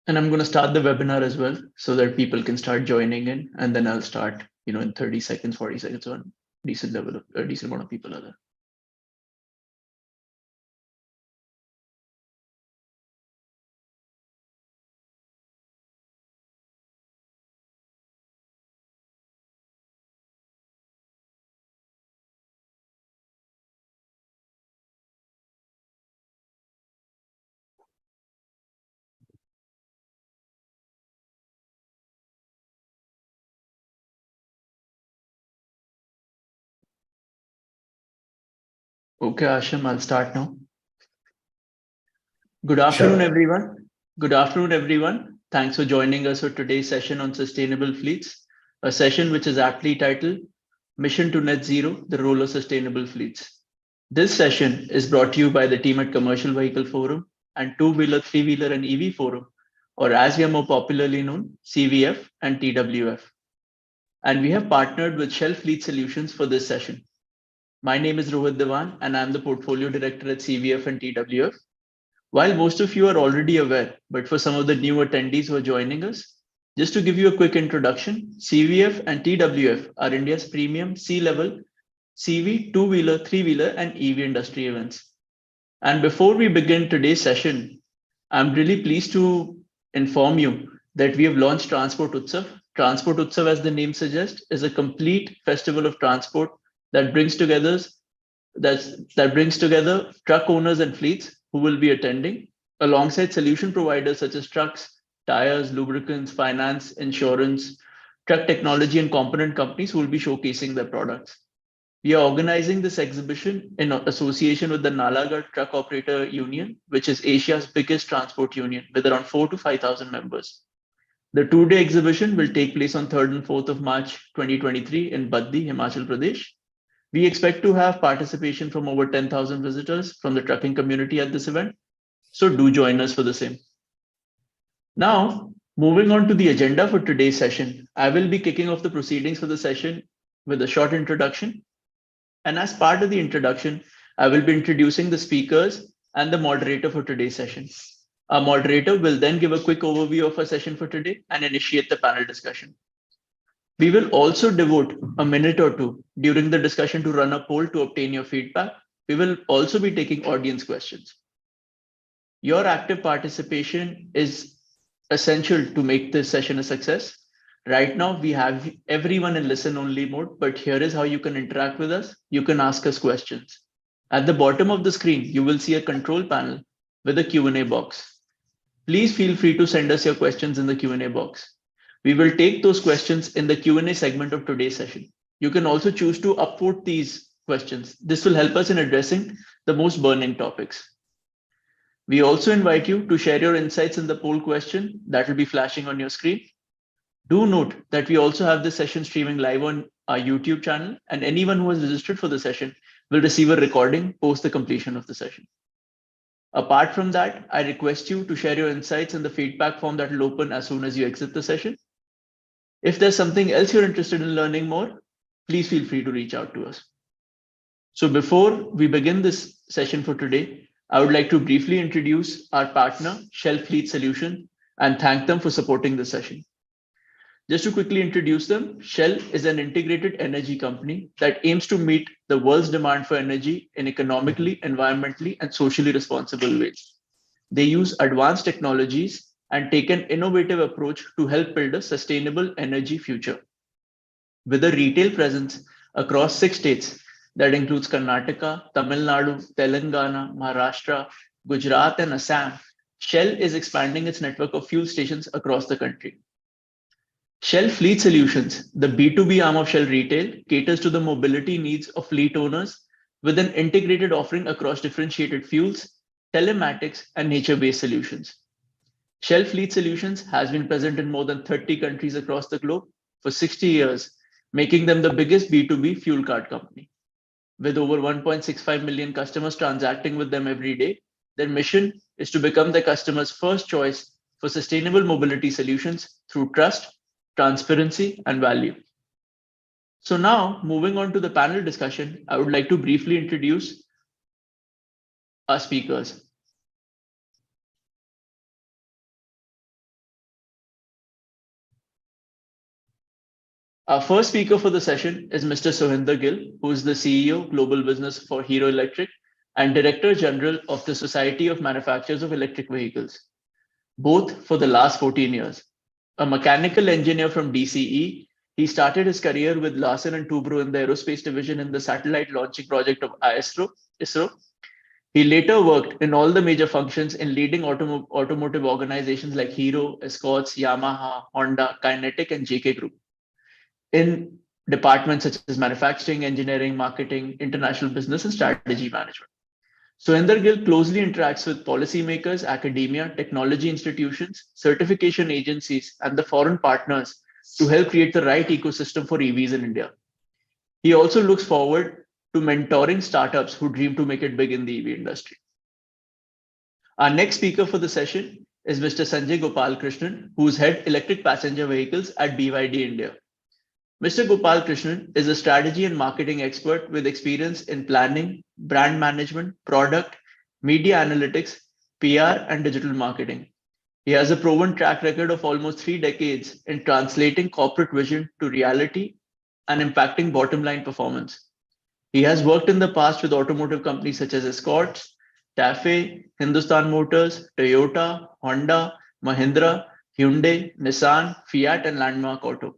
And I'm going to start the webinar as well so that people can start joining in, and then I'll start, in 30 seconds, 40 seconds, on decent level of a decent amount of people are there. Okay, Ashim, I'll start now. Good afternoon, everyone. Good afternoon, everyone. Thanks for joining us for today's session on sustainable fleets, a session which is aptly titled Mission to Net Zero, the Role of Sustainable Fleets. This session is brought to you by the team at Commercial Vehicle Forum and Two-Wheeler, Three-Wheeler and EV Forum, or as we are more popularly known, CVF and TWF. And we have partnered with Shell Fleet Solutions for this session. My name is Rohit Dewan, and I'm the Portfolio Director at CVF and TWF. While most of you are already aware, but for some of the new attendees who are joining us, just to give you a quick introduction, CVF and TWF are India's premium C-level CV, two-wheeler, three-wheeler, and EV industry events. And before we begin today's session, I'm really pleased to inform you that we have launched Transport Utsav. Transport Utsav, as the name suggests, is a complete festival of transport that brings together truck owners and fleets who will be attending, alongside solution providers such as trucks, tires, lubricants, finance, insurance, truck technology, and component companies who will be showcasing their products. We are organizing this exhibition in association with the Nalagarh Truck Operator Union, which is Asia's biggest transport union with around 4,000 to 5,000 members. The two-day exhibition will take place on 3rd and 4th of March 2023 in Baddi, Himachal Pradesh. We expect to have participation from over 10,000 visitors from the trucking community at this event. So do join us for the same. Now, moving on to the agenda for today's session, I will be kicking off the proceedings for the session with a short introduction. And as part of the introduction, I will be introducing the speakers and the moderator for today's session. Our moderator will then give a quick overview of our session for today and initiate the panel discussion. We will also devote a minute or two during the discussion to run a poll to obtain your feedback. We will also be taking audience questions. Your active participation is essential to make this session a success. Right now, we have everyone in listen-only mode, but here is how you can interact with us. You can ask us questions. At the bottom of the screen, you will see a control panel with a Q&A box. Please feel free to send us your questions in the Q&A box. We will take those questions in the Q&A segment of today's session. You can also choose to upvote these questions. This will help us in addressing the most burning topics. We also invite you to share your insights in the poll question that will be flashing on your screen. Do note that we also have this session streaming live on our YouTube channel, and anyone who has registered for the session will receive a recording post the completion of the session. Apart from that, I request you to share your insights in the feedback form that will open as soon as you exit the session. If there's something else you're interested in learning more, please feel free to reach out to us. So before we begin this session for today, I would like to briefly introduce our partner, Shell Fleet Solutions, and thank them for supporting this session. Just to quickly introduce them, Shell is an integrated energy company that aims to meet the world's demand for energy in economically, environmentally, and socially responsible ways. They use advanced technologies and take an innovative approach to help build a sustainable energy future. With a retail presence across 6 states, that includes Karnataka, Tamil Nadu, Telangana, Maharashtra, Gujarat, and Assam, Shell is expanding its network of fuel stations across the country. Shell Fleet Solutions, the B2B arm of Shell Retail, caters to the mobility needs of fleet owners with an integrated offering across differentiated fuels, telematics, and nature-based solutions. Shell Fleet Solutions has been present in more than 30 countries across the globe for 60 years, making them the biggest B2B fuel card company. With over 1.65 million customers transacting with them every day, their mission is to become the customer's first choice for sustainable mobility solutions through trust, transparency, and value. So now, moving on to the panel discussion, I would like to briefly introduce our speakers. Our first speaker for the session is Mr. Sohinder Gill, who is the CEO Global Business for Hero Electric and Director General of the Society of Manufacturers of Electric Vehicles, both for the last 14 years. A mechanical engineer from DCE, he started his career with Larsen and Toubro in the aerospace division in the satellite launching project of ISRO. He later worked in all the major functions in leading automotive organizations like Hero, Escorts, Yamaha, Honda, Kinetic, and JK Group in departments such as manufacturing, engineering, marketing, international business, and strategy management. Surinder Gill closely interacts with policymakers, academia, technology institutions, certification agencies, and the foreign partners to help create the right ecosystem for EVs in India. He also looks forward to mentoring startups who dream to make it big in the EV industry. Our next speaker for the session is Mr. Sanjay Gopal Krishnan, who is head electric passenger vehicles at BYD India. Mr. Gopal Krishnan is a strategy and marketing expert with experience in planning, brand management, product, media analytics, PR, and digital marketing. He has a proven track record of almost 3 decades in translating corporate vision to reality and impacting bottom line performance. He has worked in the past with automotive companies such as Escorts, TAFE, Hindustan Motors, Toyota, Honda, Mahindra, Hyundai, Nissan, Fiat, and Landmark Auto.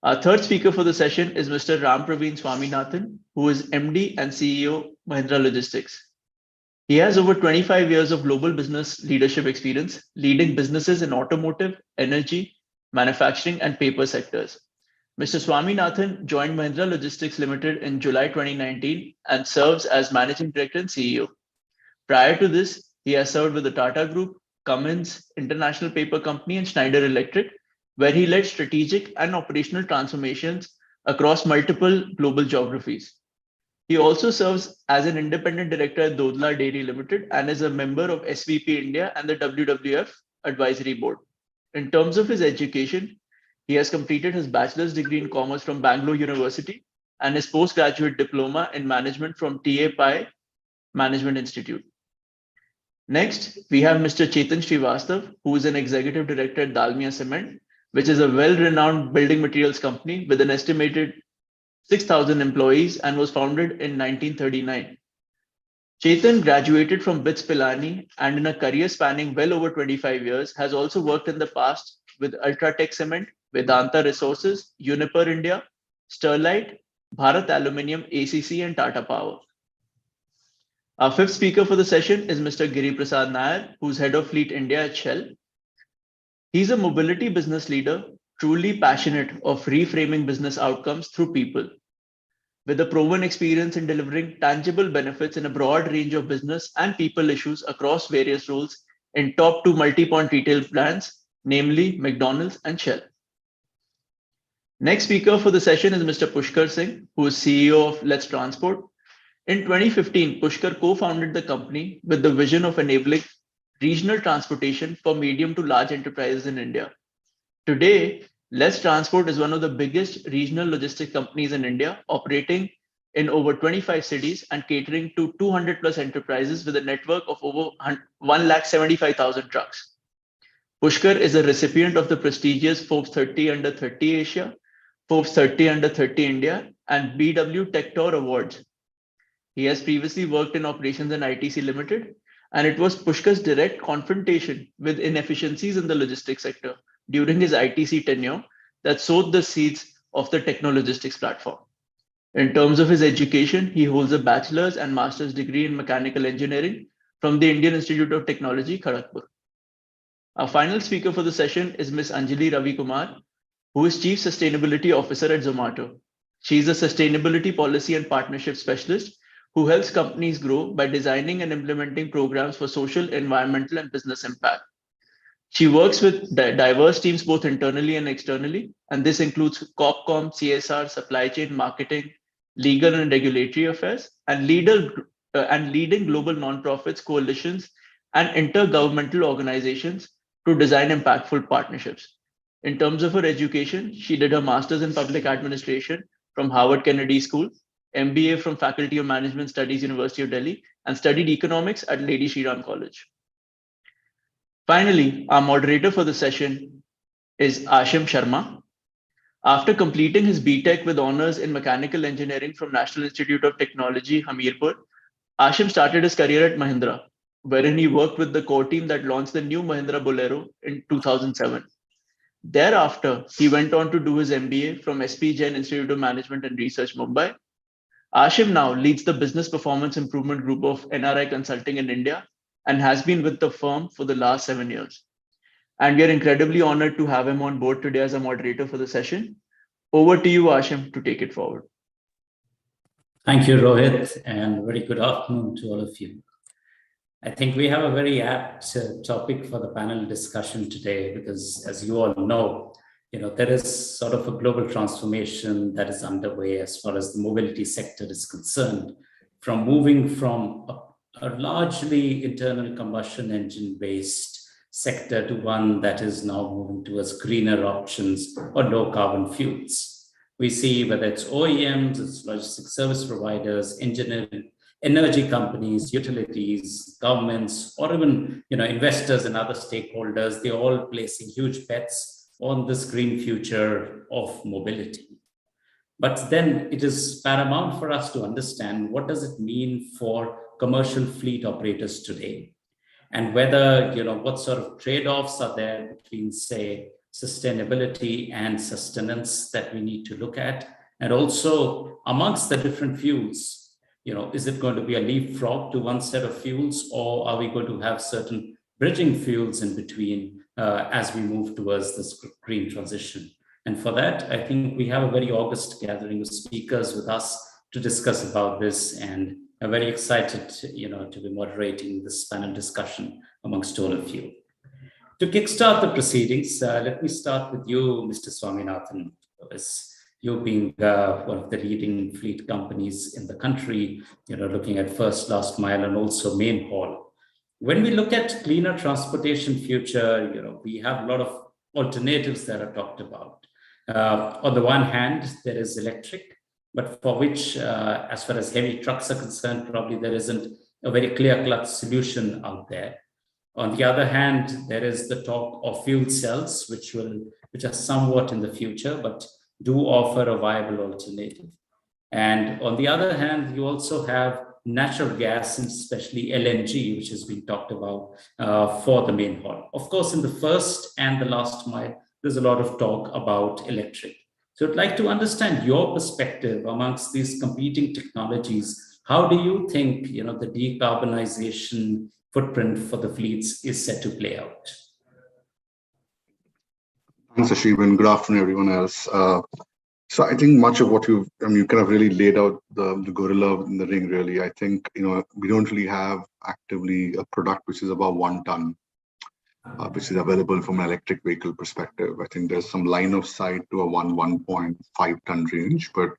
Our third speaker for the session is Mr. Ram Praveen Swaminathan, who is MD and CEO Mahindra Logistics. He has over 25 years of global business leadership experience, leading businesses in automotive, energy, manufacturing, and paper sectors. Mr. Swaminathan joined Mahindra Logistics Limited in July 2019 and serves as Managing Director and CEO. Prior to this, he has served with the Tata Group, Cummins International Paper Company, and Schneider Electric, where he led strategic and operational transformations across multiple global geographies. He also serves as an independent director at Dodla Dairy Limited and is a member of SVP India and the WWF Advisory Board. In terms of his education, he has completed his bachelor's degree in commerce from Bangalore University and his postgraduate diploma in management from TA Pai Management Institute. Next, we have Mr. Chetan Srivastav, who is an executive director at Dalmia Cement, which is a well-renowned building materials company with an estimated 6,000 employees and was founded in 1939. Chetan graduated from BITS Pilani and in a career spanning well over 25 years, has also worked in the past with Ultratech Cement, Vedanta Resources, Uniper India, Sterlite, Bharat Aluminium, ACC, and Tata Power. Our fifth speaker for the session is Mr. Giri Prasad Nair, who's head of Fleet India at Shell. He's a mobility business leader, truly passionate of reframing business outcomes through people. With a proven experience in delivering tangible benefits in a broad range of business and people issues across various roles in top 2 multi-point retail brands, namely McDonald's and Shell. Next speaker for the session is Mr. Pushkar Singh, who is CEO of Let's Transport. In 2015, Pushkar co-founded the company with the vision of enabling regional transportation for medium to large enterprises in India. Today, Let's Transport is one of the biggest regional logistics companies in India, operating in over 25 cities and catering to 200 plus enterprises with a network of over 175,000 trucks. Pushkar is a recipient of the prestigious Forbes 30 Under 30 Asia, Forbes 30 Under 30 India, and BW Tech Tour Awards. He has previously worked in operations in ITC Limited, and it was Pushkar's direct confrontation with inefficiencies in the logistics sector during his ITC tenure that sowed the seeds of the technologistics platform. In terms of his education, he holds a bachelor's and master's degree in mechanical engineering from the Indian Institute of Technology, Kharagpur. Our final speaker for the session is Ms. Anjali Ravi Kumar, who is Chief Sustainability Officer at Zomato. She is a sustainability policy and partnership specialist who helps companies grow by designing and implementing programs for social, environmental, and business impact. She works with diverse teams both internally and externally, and this includes COPCOM, CSR, supply chain, marketing, legal and regulatory affairs, and leading global nonprofits, coalitions, and intergovernmental organizations to design impactful partnerships. In terms of her education, she did her master's in public administration from Harvard Kennedy School, MBA from Faculty of Management Studies, University of Delhi, and studied economics at Lady Shri Ram College. Finally, our moderator for the session is Ashim Sharma. After completing his BTech with honors in mechanical engineering from National Institute of Technology, Hamirpur, Ashim started his career at Mahindra, wherein he worked with the core team that launched the new Mahindra Bolero in 2007. Thereafter, he went on to do his MBA from SP Jain Institute of Management and Research, Mumbai. Ashim now leads the Business Performance Improvement Group of NRI Consulting in India and has been with the firm for the last 7 years. And we are incredibly honored to have him on board today as a moderator for the session. Over to you, Ashim, to take it forward. Thank you, Rohit, and very good afternoon to all of you. I think we have a very apt topic for the panel discussion today because, as you all know, there is sort of a global transformation that is underway as far as the mobility sector is concerned, from moving from a largely internal combustion engine based sector to one that is now moving towards greener options or low carbon fuels. We see whether it's OEMs, it's logistics service providers, engineering, energy companies, utilities, governments, or even investors and other stakeholders, they're all placing huge bets on this green future of mobility. But then it is paramount for us to understand what does it mean for commercial fleet operators today, and whether what sort of trade-offs are there between, say, sustainability and sustenance that we need to look at, and also amongst the different fuels. Is it going to be a leapfrog to one set of fuels, or are we going to have certain bridging fuels in between as we move towards this green transition? And for that, I think we have a very august gathering of speakers with us to discuss about this, and I'm very excited, to be moderating this panel discussion amongst all of you. To kickstart the proceedings, let me start with you, Mr. Swaminathan. As you being one of the leading fleet companies in the country, looking at first, last mile, and also main haul. When we look at cleaner transportation future, we have a lot of alternatives that are talked about. On the one hand, there is electric, but for which, as far as heavy trucks are concerned, probably there isn't a very clear-cut solution out there. On the other hand, there is the talk of fuel cells, which are somewhat in the future, but do offer a viable alternative. And on the other hand, you also have natural gas, and especially LNG, which has been talked about for the main haul. Of course, in the first and the last mile, there's a lot of talk about electric. So I'd like to understand your perspective amongst these competing technologies. How do you think, the decarbonization footprint for the fleets is set to play out? Thanks, Ashim, and good afternoon, everyone else. So I think much of what you kind of really laid out the gorilla in the ring, really. I think, we don't really have actively a product which is above 1 ton, which is available from an electric vehicle perspective. I think there's some line of sight to a 1.5 ton range, but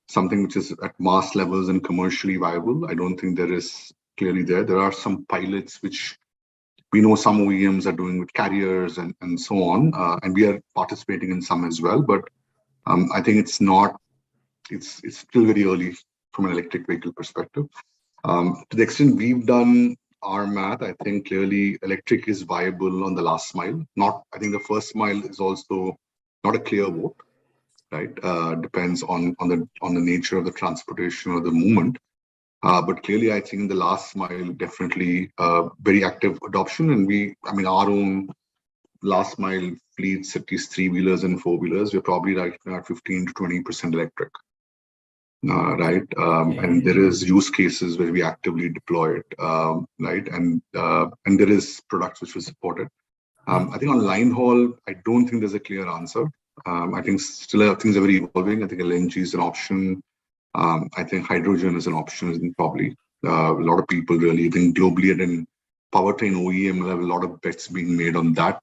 something which is at mass levels and commercially viable, I don't think there is clearly there. There are some pilots which we know some OEMs are doing with carriers and so on, and we are participating in some as well. But I think it's still very early from an electric vehicle perspective. To the extent we've done our math, I think clearly electric is viable on the last mile. I think the first mile is also not a clear vote, right? Depends on the nature of the transportation or the movement. But clearly, I think in the last mile, definitely very active adoption. And our own last mile fleets, at least 3-wheelers and 4-wheelers, we're probably right now at 15 to 20% electric, right? And there is use cases where we actively deploy it, right? And there is products which will support it. I think on line haul, I don't think there's a clear answer. I think still things are very evolving. I think LNG is an option. I think hydrogen is an option, probably. A lot of people really think globally and in powertrain OEM have a lot of bets being made on that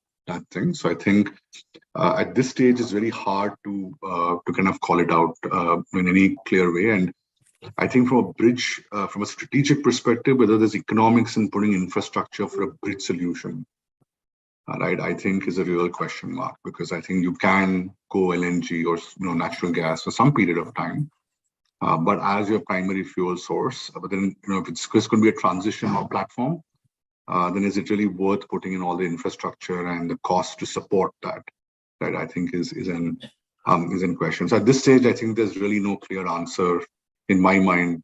thing. So I think at this stage it's very hard to kind of call it out in any clear way. And I think from a strategic perspective, whether there's economics in putting infrastructure for a bridge solution, right, I think is a real question mark, because I think you can go LNG or natural gas for some period of time, but as your primary fuel source. But then if it's just going to be a transition or platform, then is it really worth putting in all the infrastructure and the cost to support that? Right, I think is in question. So at this stage, I think there's really no clear answer in my mind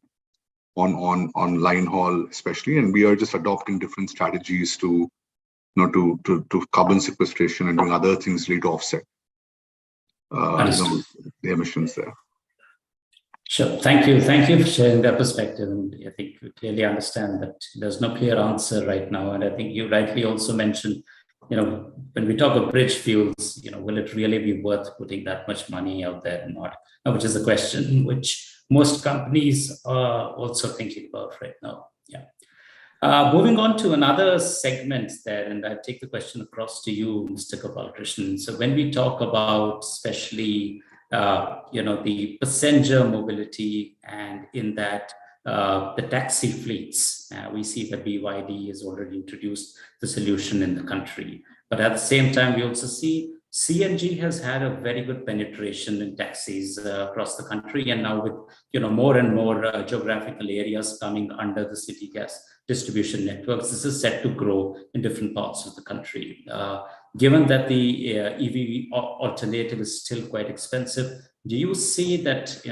on line haul, especially, and we are just adopting different strategies to to carbon sequestration and doing other things really to offset the emissions there. Sure. Thank you. Thank you for sharing that perspective. And I think we clearly understand that there's no clear answer right now. And I think you rightly also mentioned, when we talk of bridge fuels, will it really be worth putting that much money out there or not? Which is a question which most companies are also thinking about right now. Yeah. Moving on to another segment there, and I take the question across to you, Mr. Gopalakrishnan. So when we talk about especially the passenger mobility, and in that the taxi fleets, we see that BYD has already introduced the solution in the country. But at the same time, we also see CNG has had a very good penetration in taxis across the country, and now with more and more geographical areas coming under the city gas distribution networks, this is set to grow in different parts of the country. Given that the EV alternative is still quite expensive, do you see that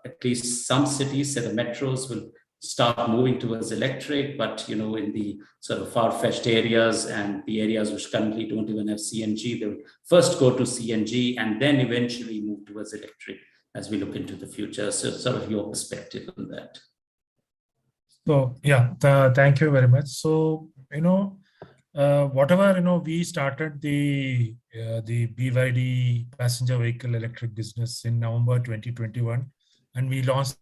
at least some cities, say the metros, will start moving towards electric, but in the sort of far-fetched areas and the areas which currently don't even have CNG, they will first go to CNG and then eventually move towards electric as we look into the future? So sort of your perspective on that. So yeah, thank you very much. So whatever we started the BYD passenger vehicle electric business in November 2021, and we launched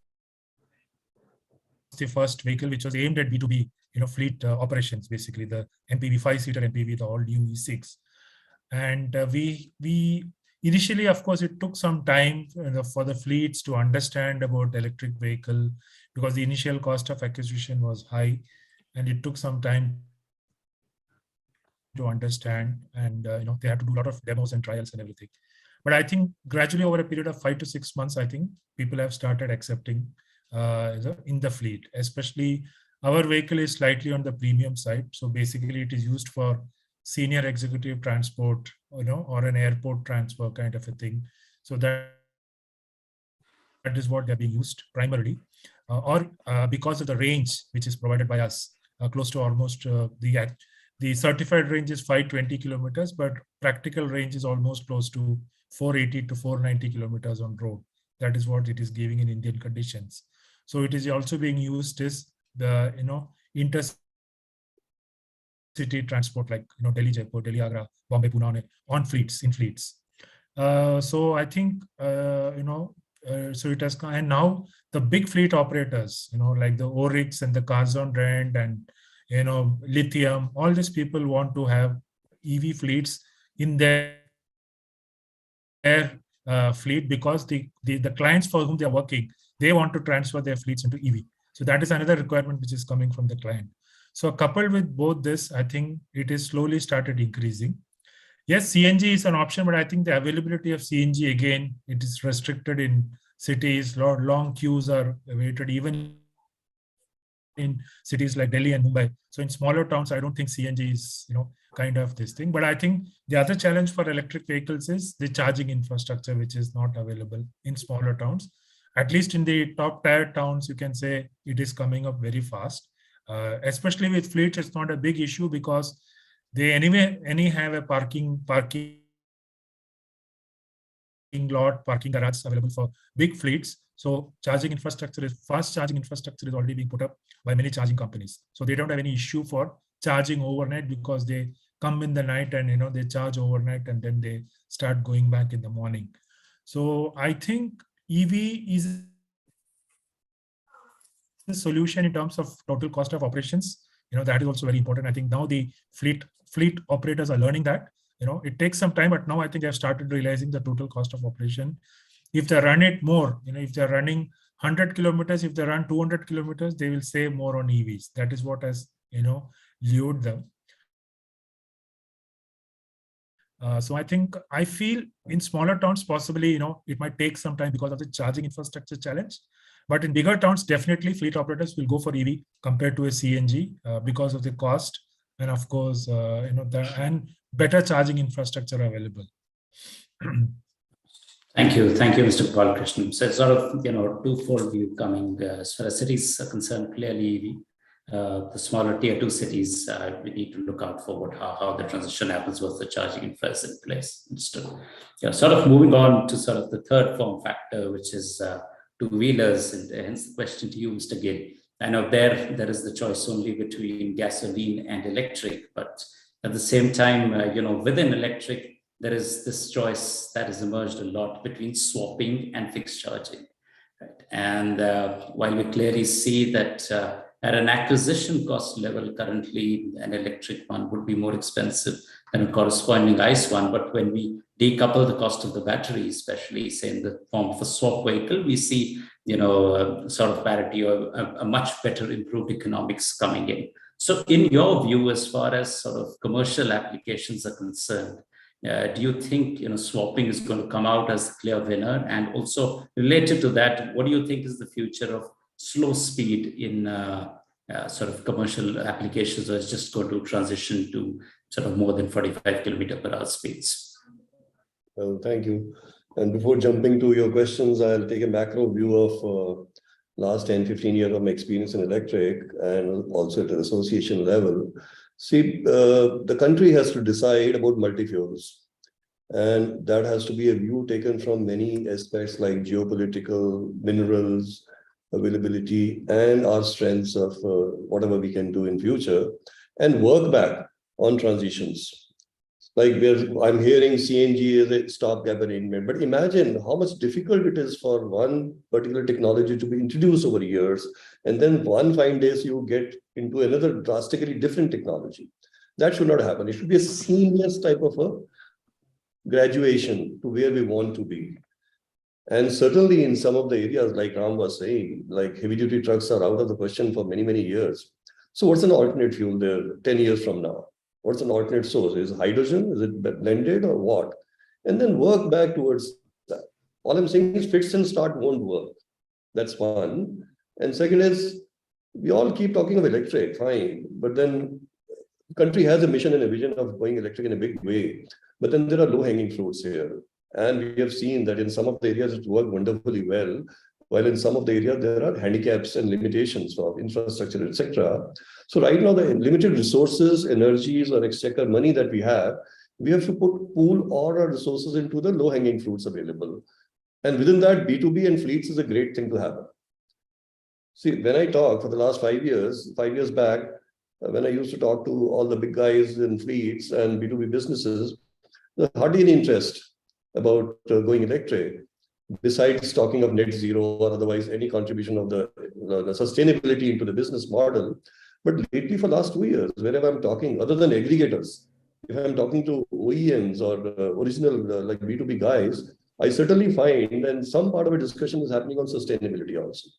the first vehicle which was aimed at B2B fleet operations, basically the MPV 5-seater MPV, the all new E6. And we initially, of course, it took some time for the fleets to understand about electric vehicle, because the initial cost of acquisition was high, and it took some time to understand, and they had to do a lot of demos and trials and everything. But I think gradually over a period of 5 to 6 months, I think people have started accepting in the fleet. Especially our vehicle is slightly on the premium side, so basically it is used for senior executive transport, or an airport transfer kind of a thing. So that is what they're being used primarily, or because of the range which is provided by us, close to almost the certified range is 520 kilometers, but practical range is almost close to 480 to 490 kilometers on road. That is what it is giving in Indian conditions. So it is also being used as the intercity transport, like Delhi Jaipur, Delhi Agra, Bombay Pune, on fleets, in fleets. So I think so it has, and now the big fleet operators, like the Oryx and the Cars on Rent and Lithium, all these people want to have EV fleets in their fleet, because the clients for whom they are working, they want to transfer their fleets into EV. So that is another requirement which is coming from the client. So coupled with both this, I think it is slowly started increasing. Yes, CNG is an option, but I think the availability of CNG, again, it is restricted in cities. Long queues are waited, even in cities like Delhi and Mumbai. So in smaller towns, I don't think CNG is, kind of this thing. But I think the other challenge for electric vehicles is the charging infrastructure, which is not available in smaller towns. At least in the top tier towns, you can say it is coming up very fast. Especially with fleets, it's not a big issue because they anyway have a parking lot, parking garage available for big fleets. So fast charging infrastructure is already being put up by many charging companies. So they don't have any issue for charging overnight, because they come in the night and they charge overnight and then they start going back in the morning. So I think EV is a solution in terms of total cost of operations. That is also very important. I think now the fleet operators are learning that. It takes some time, but now I think they have started realizing the total cost of operation. If they run it more, if they're running 100 kilometers, if they run 200 kilometers, they will save more on EVs. That is what has, lured them. So I feel in smaller towns, possibly, it might take some time because of the charging infrastructure challenge. But in bigger towns, definitely fleet operators will go for EV compared to a CNG because of the cost and, of course, and better charging infrastructure available. Thank you, Mr. Balakrishnan. So it's sort of twofold view coming as far as cities are concerned. Clearly, the smaller tier 2 cities, we need to look out for how the transition happens with the charging infrastructure in place. Sort of moving on to sort of the third form factor, which is two-wheelers, and hence the question to you, Mr. Gill. I know there is the choice only between gasoline and electric, but at the same time, within electric, there is this choice that has emerged a lot between swapping and fixed charging. Right? And while we clearly see that at an acquisition cost level, currently an electric one would be more expensive than a corresponding ICE one. But when we decouple the cost of the battery, especially say in the form of a swap vehicle, we see sort of parity or a much better improved economics coming in. So in your view, as far as sort of commercial applications are concerned, do you think swapping is going to come out as a clear winner? And also related to that, what do you think is the future of slow speed in sort of commercial applications, or is just going to transition to sort of more than 45 km/h speeds? Well, thank you. And before jumping to your questions, I'll take a macro view of last 10, 15 years of my experience in electric and also at an association level. See, the country has to decide about multifuels. And that has to be a view taken from many aspects like geopolitical, minerals, availability, and our strengths of whatever we can do in future, and work back on transitions. Like I'm hearing CNG is a stopgap arrangement, but imagine how much difficult it is for one particular technology to be introduced over years, and then one fine day you get into another drastically different technology. That should not happen. It should be a seamless type of a graduation to where we want to be. And certainly in some of the areas, like Ram was saying, like heavy-duty trucks are out of the question for many, many years. So what's an alternate fuel there 10 years from now? What's an alternate source? Is it hydrogen? Is it blended or what? And then work back towards that. All I'm saying is fix and start won't work. That's one. And second is, we all keep talking of electric, fine. But then the country has a mission and a vision of going electric in a big way. But then there are low-hanging fruits here. And we have seen that in some of the areas it worked wonderfully well, while in some of the areas there are handicaps and limitations of infrastructure, etc. So right now, the limited resources, energies, or exchequer money that we have to pool all our resources into the low-hanging fruits available. And within that, B2B and fleets is a great thing to have. See, when I talk for the last 5 years back, when I used to talk to all the big guys in fleets and B2B businesses, there's hardly any interest about going electric, besides talking of net zero or otherwise any contribution of the sustainability into the business model. But lately for the last 2 years, wherever I'm talking, other than aggregators, if I'm talking to OEMs or original like B2B guys, I certainly find that some part of a discussion is happening on sustainability also.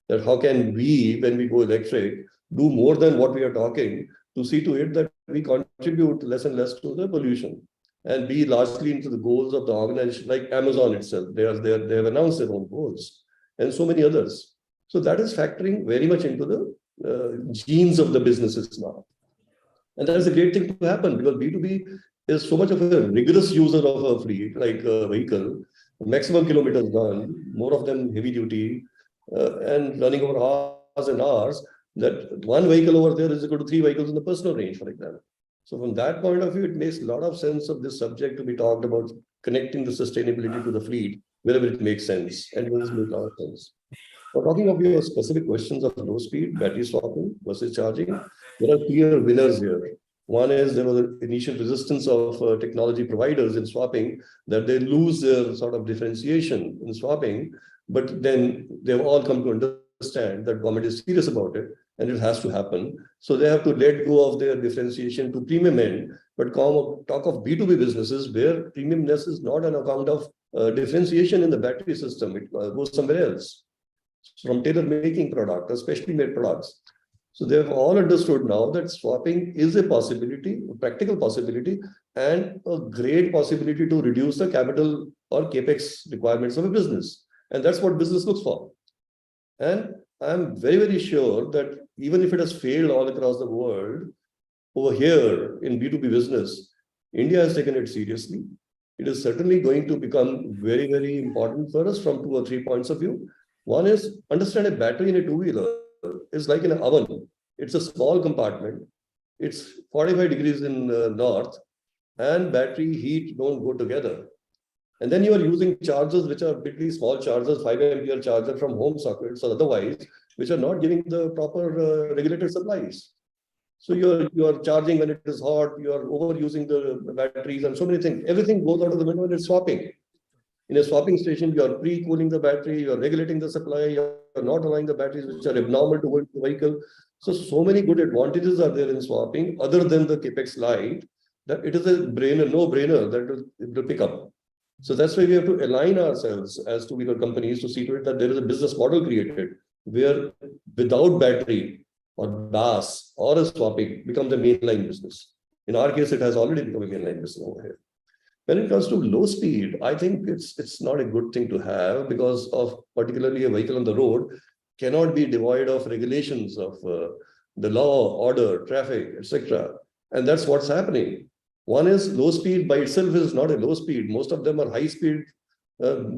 That how can we, when we go electric, do more than what we are talking to see to it that we contribute less and less to the pollution and be largely into the goals of the organization, like Amazon itself. They have announced their own goals and so many others. So that is factoring very much into the genes of the businesses now. And that is a great thing to happen because B2B is so much of a rigorous user of a fleet, like a vehicle, maximum kilometers done, more of them heavy duty, and running over hours and hours, that one vehicle over there is equal to 3 vehicles in the personal range, for example. So from that point of view, it makes a lot of sense of this subject to be talked about, connecting the sustainability to the fleet wherever it makes sense, and it does make a lot of sense. For talking of your specific questions of low speed, battery swapping versus charging, there are clear winners here. One is there was an initial resistance of technology providers in swapping, that they lose their sort of differentiation in swapping, but then they've all come to understand that government is serious about it and it has to happen. So they have to let go of their differentiation to premium end, but talk of B2B businesses where premiumness is not on account of differentiation in the battery system. It goes somewhere else, from tailor making product, especially made products. So they have all understood now that swapping is a possibility, a practical possibility, and a great possibility to reduce the capital or capex requirements of a business. And that's what business looks for. And I'm very, very sure that even if it has failed all across the world, over here in B2B business, India has taken it seriously. It is certainly going to become very, very important for us from 2 or 3 points of view. One is, understand a battery in a two-wheeler is like in an oven. It's a small compartment. It's 45 degrees in north, and battery heat don't go together. And then you are using chargers which are pretty small chargers, 5 ampere charger from home sockets or otherwise, which are not giving the proper regulated supplies. So you're charging when it is hot, you are overusing the batteries and so many things. Everything goes out of the window and it's swapping. In a swapping station, you are pre-cooling the battery, you are regulating the supply, you are not allowing the batteries which are abnormal to go into the vehicle. So many good advantages are there in swapping, other than the capex light, that it is a no-brainer that it will pick up. So that's why we have to align ourselves as two-wheeler companies to see to it that there is a business model created where without battery or BAS or a swapping becomes a mainline business. In our case, it has already become a mainline business over here. When it comes to low speed, I think it's not a good thing to have, because of particularly a vehicle on the road cannot be devoid of regulations of the law, order, traffic, etc. And that's what's happening. One is low speed by itself is not a low speed. Most of them are high speed,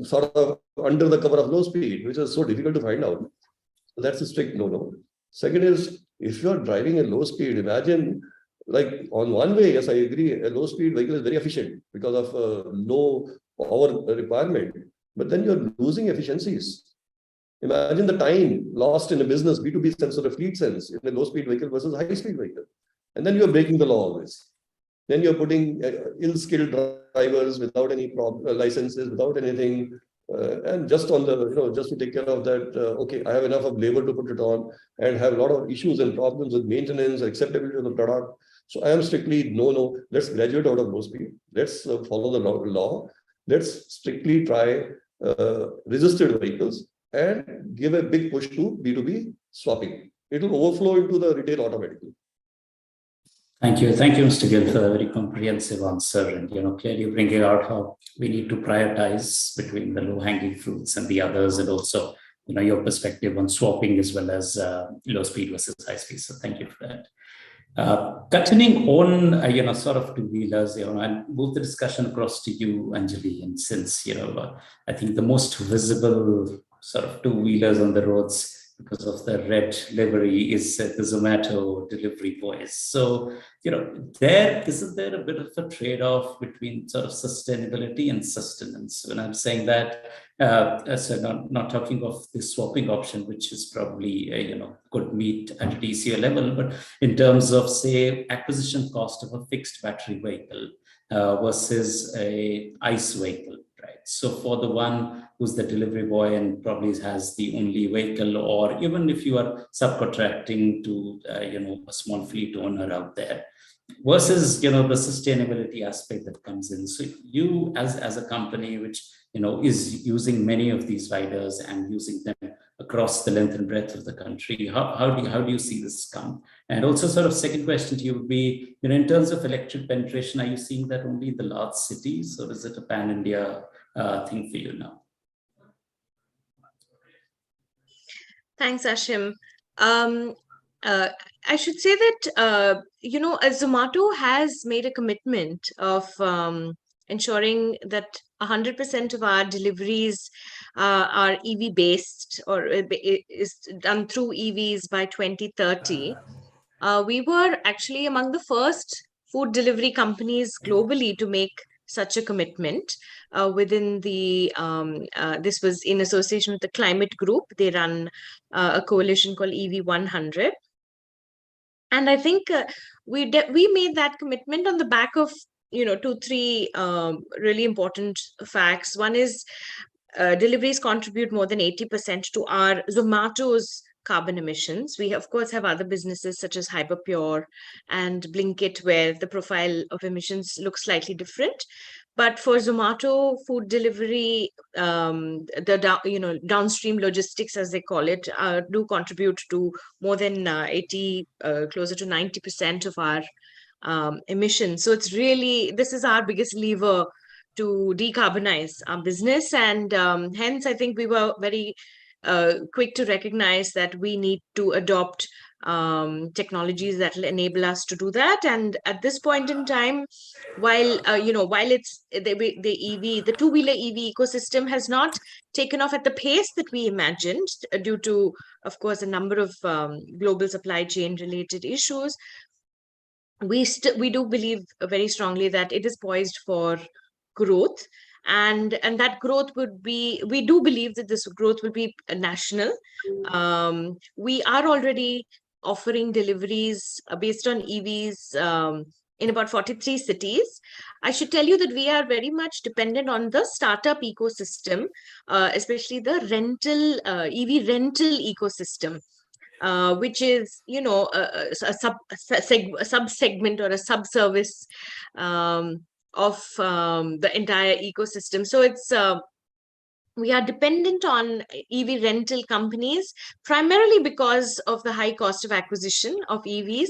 sort of under the cover of low speed, which is so difficult to find out. So that's a strict no-no. Second is, if you are driving a low speed, imagine, like on one way, yes, I agree, a low speed vehicle is very efficient because of low power requirement, but then you're losing efficiencies. Imagine the time lost in a business, B2B sense or a fleet sense, in a low speed vehicle versus high speed vehicle. And then you're breaking the law always. Then you're putting ill-skilled drivers without any licenses, without anything, and just on the, just to take care of that, okay, I have enough of labor to put it on, and have a lot of issues and problems with maintenance, acceptability of the product. So I am strictly no, let's graduate out of low speed. Let's follow the law. Let's strictly try registered vehicles and give a big push to B2B swapping. It will overflow into the retail automatically. Thank you, Mr. Gill, for a very comprehensive answer, and clearly bringing out how we need to prioritize between the low-hanging fruits and the others, and also your perspective on swapping as well as low speed versus high speed. So thank you for that. Continuing on, sort of two-wheelers, I'll move the discussion across to you, Anjali, and since I think the most visible sort of two-wheelers on the roads because of the red livery is the Zomato delivery boys. So, isn't there a bit of a trade-off between sort of sustainability and sustenance? When I'm saying that, so not talking of the swapping option, which is probably, could meet at a DCO level, but in terms of, say, acquisition cost of a fixed battery vehicle versus a ICE vehicle, right? So for the one who's the delivery boy and probably has the only vehicle, or even if you are subcontracting to, a small fleet owner out there, versus, the sustainability aspect that comes in. So you as a company which, is using many of these riders and using them across the length and breadth of the country, how do you see this come? And also sort of second question to you would be, in terms of electric penetration, are you seeing that only in the large cities, or is it a pan-India thing for you now? Thanks, Ashim. I should say that, Zomato has made a commitment of ensuring that 100% of our deliveries are EV based, or is done through EVs by 2030. We were actually among the first food delivery companies globally to make such a commitment within the, this was in association with the Climate Group. They run a coalition called EV 100. And I think we made that commitment on the back of, 2-3 really important facts. One is deliveries contribute more than 80% to our Zomato's carbon emissions. We, of course, have other businesses such as Hyperpure and Blinkit, where the profile of emissions looks slightly different. But for Zomato, food delivery, downstream logistics, as they call it, do contribute to more than 80, closer to 90% of our emissions. So it's really, this is our biggest lever to decarbonize our business. And hence, I think we were very quick to recognize that we need to adopt technologies that will enable us to do that. And at this point in time, while it's the two-wheeler EV ecosystem has not taken off at the pace that we imagined, due to, of course, a number of global supply chain related issues, we do believe very strongly that it is poised for growth, and that growth would be, we do believe that this growth will be national. We are already offering deliveries based on EVs in about 43 cities. I should tell you that we are very much dependent on the startup ecosystem, especially the rental EV rental ecosystem, which is, a sub-segment or a sub-service of the entire ecosystem. So it's we are dependent on EV rental companies, primarily because of the high cost of acquisition of EVs.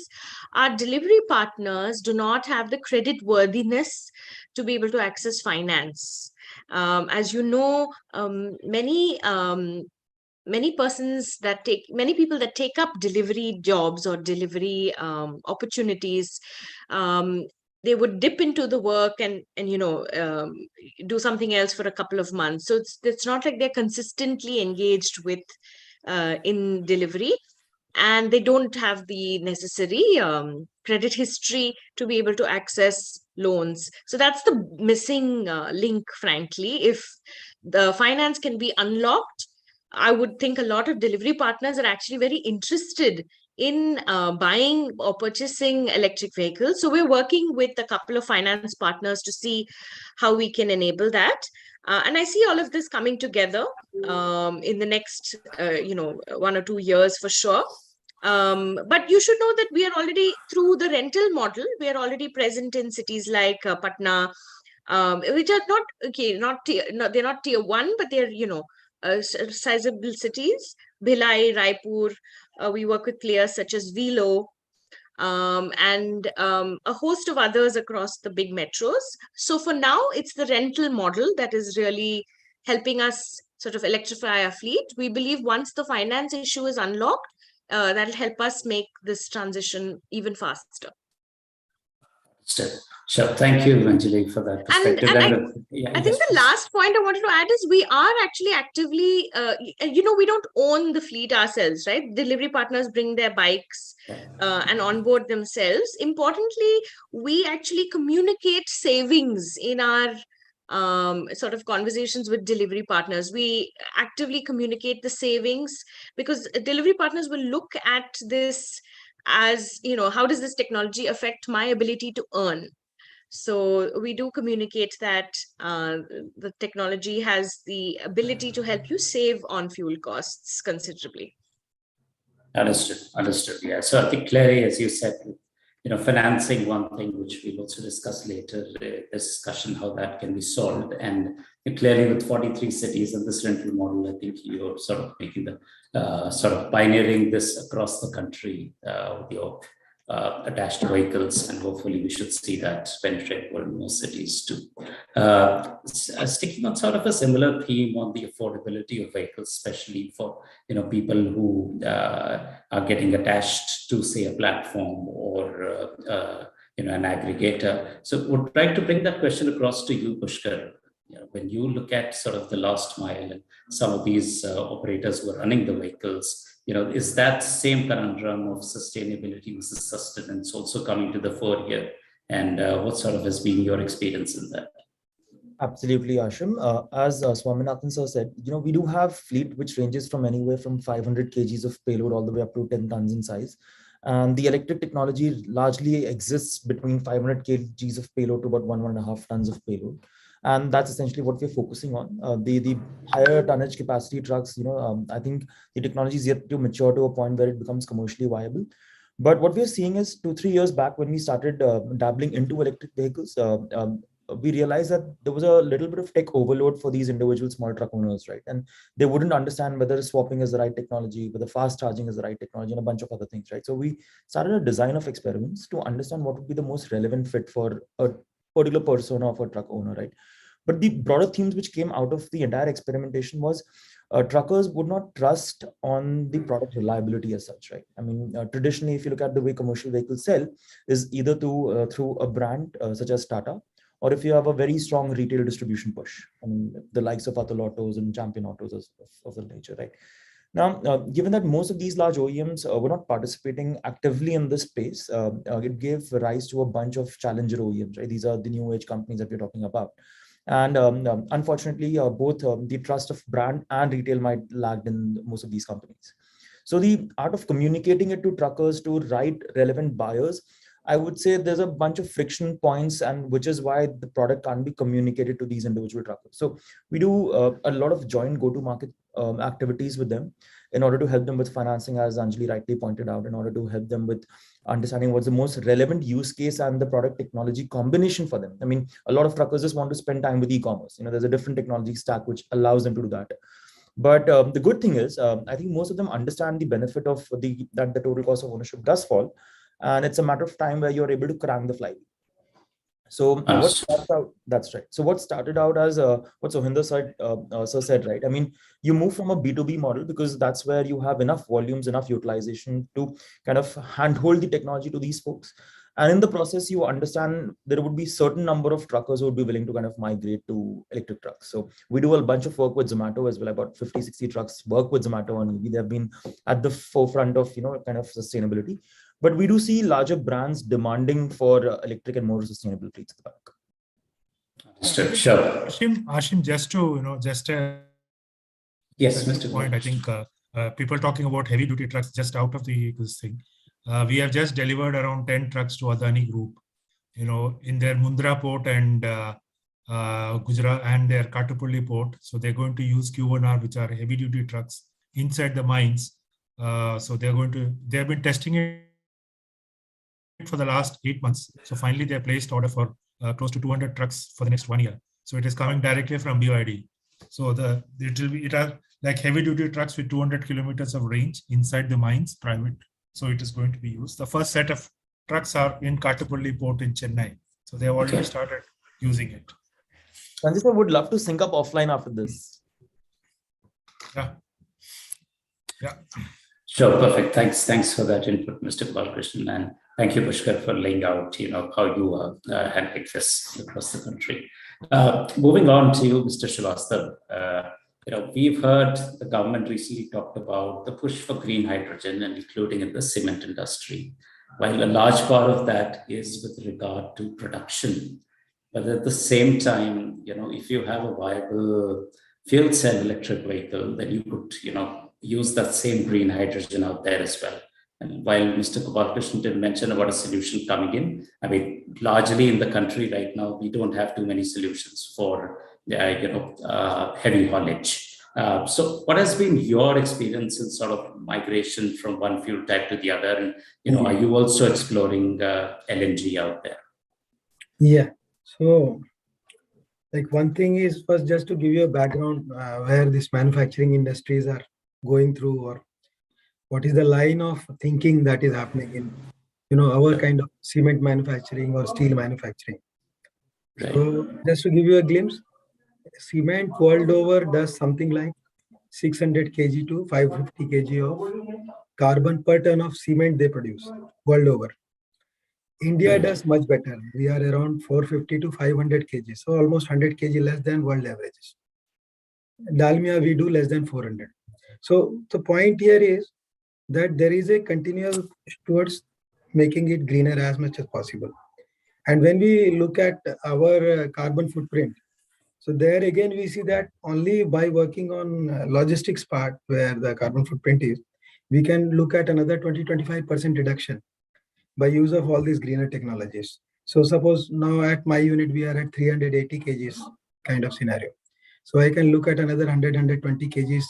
Our delivery partners do not have the credit worthiness to be able to access finance. As you know, many people that take up delivery jobs or delivery opportunities, they would dip into the work and do something else for a couple of months. So it's not like they're consistently engaged with in delivery, and they don't have the necessary credit history to be able to access loans. So that's the missing link, frankly. If the finance can be unlocked, I would think a lot of delivery partners are actually very interested in buying or purchasing electric vehicles. So we're working with a couple of finance partners to see how we can enable that. And I see all of this coming together in the next, 1 or 2 years for sure. But you should know that we are already, through the rental model, we are already present in cities like Patna, which are they're not tier 1, but they're, sizable cities. Bhilai, Raipur, we work with players such as Velo, and a host of others across the big metros. So for now, it's the rental model that is really helping us sort of electrify our fleet. We believe once the finance issue is unlocked, that'll help us make this transition even faster. Sure. Thank you, Anjali, for that perspective. I think the last point I wanted to add is we are actually actively, we don't own the fleet ourselves, right? Delivery partners bring their bikes and onboard themselves. Importantly, we actually communicate savings in our sort of conversations with delivery partners. We actively communicate the savings, because delivery partners will look at this as, how does this technology affect my ability to earn? So we do communicate that the technology has the ability to help you save on fuel costs considerably. Understood. Yeah. So I think clearly, as you said, financing, one thing which we'll also discuss later, this discussion, how that can be solved. And clearly with 43 cities and this rental model, I think you're sort of making the sort of pioneering this across the country with your attached vehicles, and hopefully we should see that penetrate more and more cities too. Sticking on sort of a similar theme on the affordability of vehicles, especially for people who are getting attached to, say, a platform or an aggregator. So would like to bring that question across to you, Pushkar. When you look at sort of the last mile and some of these operators who are running the vehicles, is that same conundrum of sustainability versus sustenance also coming to the fore here? And what sort of has been your experience in that? Absolutely, Ashim. As Swaminathan sir said, we do have fleet which ranges from anywhere from 500 kgs of payload all the way up to 10 tons in size. And the electric technology largely exists between 500 kgs of payload to about 1.5 tons of payload. And that's essentially what we're focusing on. The higher tonnage capacity trucks, I think the technology is yet to mature to a point where it becomes commercially viable. But what we're seeing is 2-3 years back when we started dabbling into electric vehicles, we realized that there was a little bit of tech overload for these individual small truck owners, right? And they wouldn't understand whether swapping is the right technology, whether fast charging is the right technology, and a bunch of other things, right? So we started a design of experiments to understand what would be the most relevant fit for a particular persona of a truck owner, right? But the broader themes which came out of the entire experimentation was truckers would not trust on the product reliability as such, right? I mean, traditionally, if you look at the way commercial vehicles sell, is either through a brand such as Tata, or if you have a very strong retail distribution push. I mean, the likes of Atul Autos and Champion Autos of the nature, right? Now, given that most of these large OEMs were not participating actively in this space, it gave rise to a bunch of challenger OEMs, right? These are the new age companies that we're talking about. And unfortunately, both the trust of brand and retail might lagged in most of these companies. So the art of communicating it to truckers, to right relevant buyers, I would say there's a bunch of friction points, and which is why the product can't be communicated to these individual truckers. So we do a lot of joint go-to-market activities with them in order to help them with financing, as Anjali rightly pointed out, in order to help them with understanding what's the most relevant use case and the product technology combination for them. I mean, a lot of truckers just want to spend time with e-commerce. You know, there's a different technology stack which allows them to do that. But the good thing is, I think most of them understand the benefit of that the total cost of ownership does fall, and it's a matter of time where you're able to crank the flywheel. So what started out, that's right. So what started out as what Sohinder said, right? I mean, you move from a B2B model because that's where you have enough volumes, enough utilization to kind of handhold the technology to these folks. And in the process, you understand there would be certain number of truckers who would be willing to kind of migrate to electric trucks. So we do a bunch of work with Zomato as well. About 50, 60 trucks work with Zomato on EV. They've been at the forefront of, kind of sustainability. But we do see larger brands demanding for electric and more sustainable fleets at the back. Sure. Ashim, just to, Yes, Mr. point, I think people talking about heavy duty trucks just out of this thing. We have just delivered around 10 trucks to Adani Group, in their Mundra port and Gujarat and their Katupalli port. So they're going to use Q1R, which are heavy duty trucks inside the mines. So they have been testing it for the last 8 months. So finally they placed order for close to 200 trucks for the next 1 year. So it is coming directly from BYD. So it are like heavy duty trucks with 200 kilometers of range inside the mines, private. So it is going to be used. The first set of trucks are in Katupalli port in Chennai. So they have already started using it. Sanjay, I would love to sync up offline after this. Yeah. Sure, perfect. Thanks for that input, Mr. Balakrishnan, and thank you, Pushkar, for laying out, how you handle this across the country. Moving on to you, Mr. Srivastava. We've heard the government recently talked about the push for green hydrogen, and including in the cement industry. While a large part of that is with regard to production, but at the same time, if you have a viable fuel cell electric vehicle, then you could, use that same green hydrogen out there as well. And while Mr. Gopalakrishnan did mention about a solution coming in, I mean, largely in the country right now, we don't have too many solutions for, heavy haulage. So what has been your experience in sort of migration from one fuel type to the other? And, are you also exploring LNG out there? Yeah. So, like one thing is first just to give you a background where these manufacturing industries are going through, or what is the line of thinking that is happening in, our kind of cement manufacturing or steel manufacturing. Right. So just to give you a glimpse, cement world over does something like 600 kg to 550 kg of carbon per ton of cement they produce world over. India does much better. We are around 450 to 500 kg, so almost 100 kg less than world averages. Dalmia, we do less than 400. So the point here is that there is a continuous push towards making it greener as much as possible. And when we look at our carbon footprint, so there again, we see that only by working on logistics part where the carbon footprint is, we can look at another 20-25% reduction by use of all these greener technologies. So suppose now at my unit, we are at 380 kgs kind of scenario. So I can look at another 100-120 kgs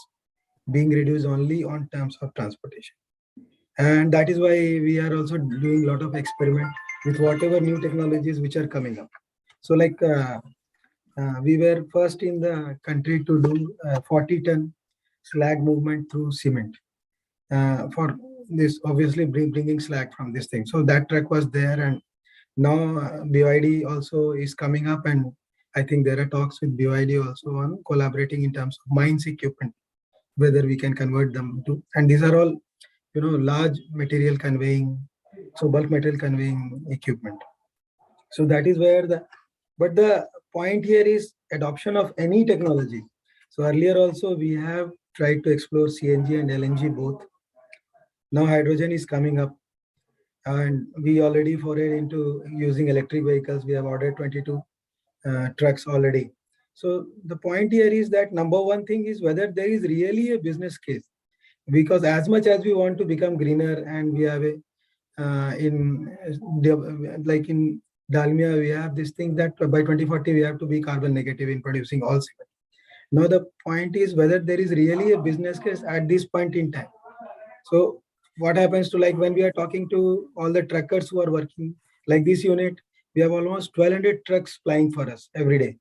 being reduced only on terms of transportation. And that is why we are also doing a lot of experiment with whatever new technologies which are coming up. So like we were first in the country to do 40-ton slag movement through cement for this, obviously bringing slag from this thing. So that truck was there, and now BYD also is coming up, and I think there are talks with BYD also on collaborating in terms of mines equipment, whether we can convert them to, and these are all, you know, large material conveying, so bulk material conveying equipment. So that is where but the point here is adoption of any technology. So earlier also we have tried to explore CNG and LNG both. Now hydrogen is coming up, and we already forayed into using electric vehicles. We have ordered 22 trucks already. So the point here is that number one thing is whether there is really a business case, because as much as we want to become greener, and we have a like in Dalmia, we have this thing that by 2040 we have to be carbon negative in producing all cement. Now the point is whether there is really a business case at this point in time. So what happens to, like, when we are talking to all the truckers who are working like this unit, we have almost 1200 trucks flying for us every day.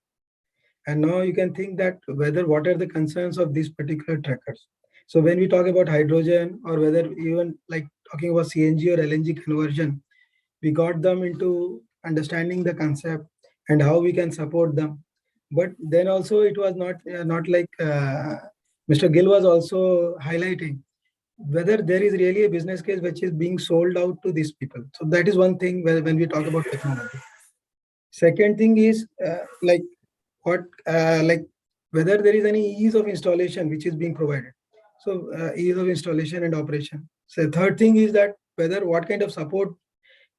And now you can think that what are the concerns of these particular truckers. So when we talk about hydrogen, or whether even like talking about CNG or LNG conversion, we got them into understanding the concept and how we can support them. But then also it was not like Mr. Gill was also highlighting whether there is really a business case which is being sold out to these people. So that is one thing when we talk about technology. Second thing is like whether there is any ease of installation which is being provided. So ease of installation and operation. So third thing is that what kind of support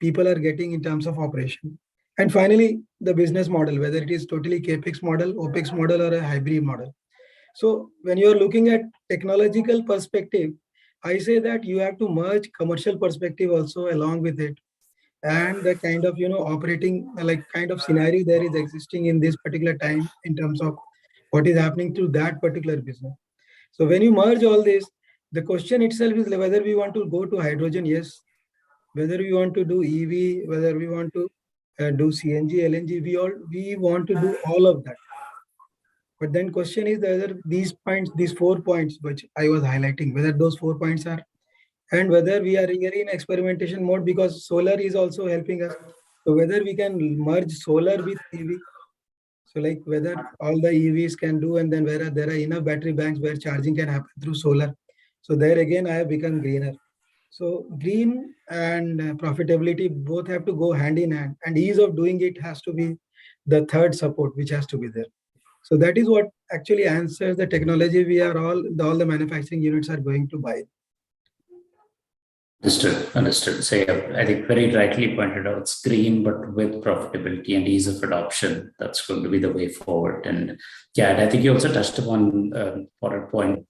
people are getting in terms of operation. And finally, the business model, whether it is totally CAPEX model, OPEX model, or a hybrid model. So when you are looking at technological perspective, I say that you have to merge commercial perspective also along with it, and the kind of, you know, operating like kind of scenario there is existing in this particular time in terms of what is happening to that particular business. So when you merge all this, the question itself is whether we want to go to hydrogen, yes, whether we want to do EV, whether we want to do CNG, LNG, we want to do all of that. But then question is whether these 4 points which I was highlighting, whether those 4 points are, and whether we are really in experimentation mode, because solar is also helping us. So whether we can merge solar with EV, so like whether all the EVs can do, and then whether there are enough battery banks where charging can happen through solar. So there again, I have become greener. So green and profitability both have to go hand in hand, and ease of doing it has to be the third support which has to be there. So that is what actually answers the technology we are all the manufacturing units are going to buy. Understood. So yeah, I think very rightly pointed out, it's green, but with profitability and ease of adoption. That's going to be the way forward. And yeah, and I think you also touched upon for a point,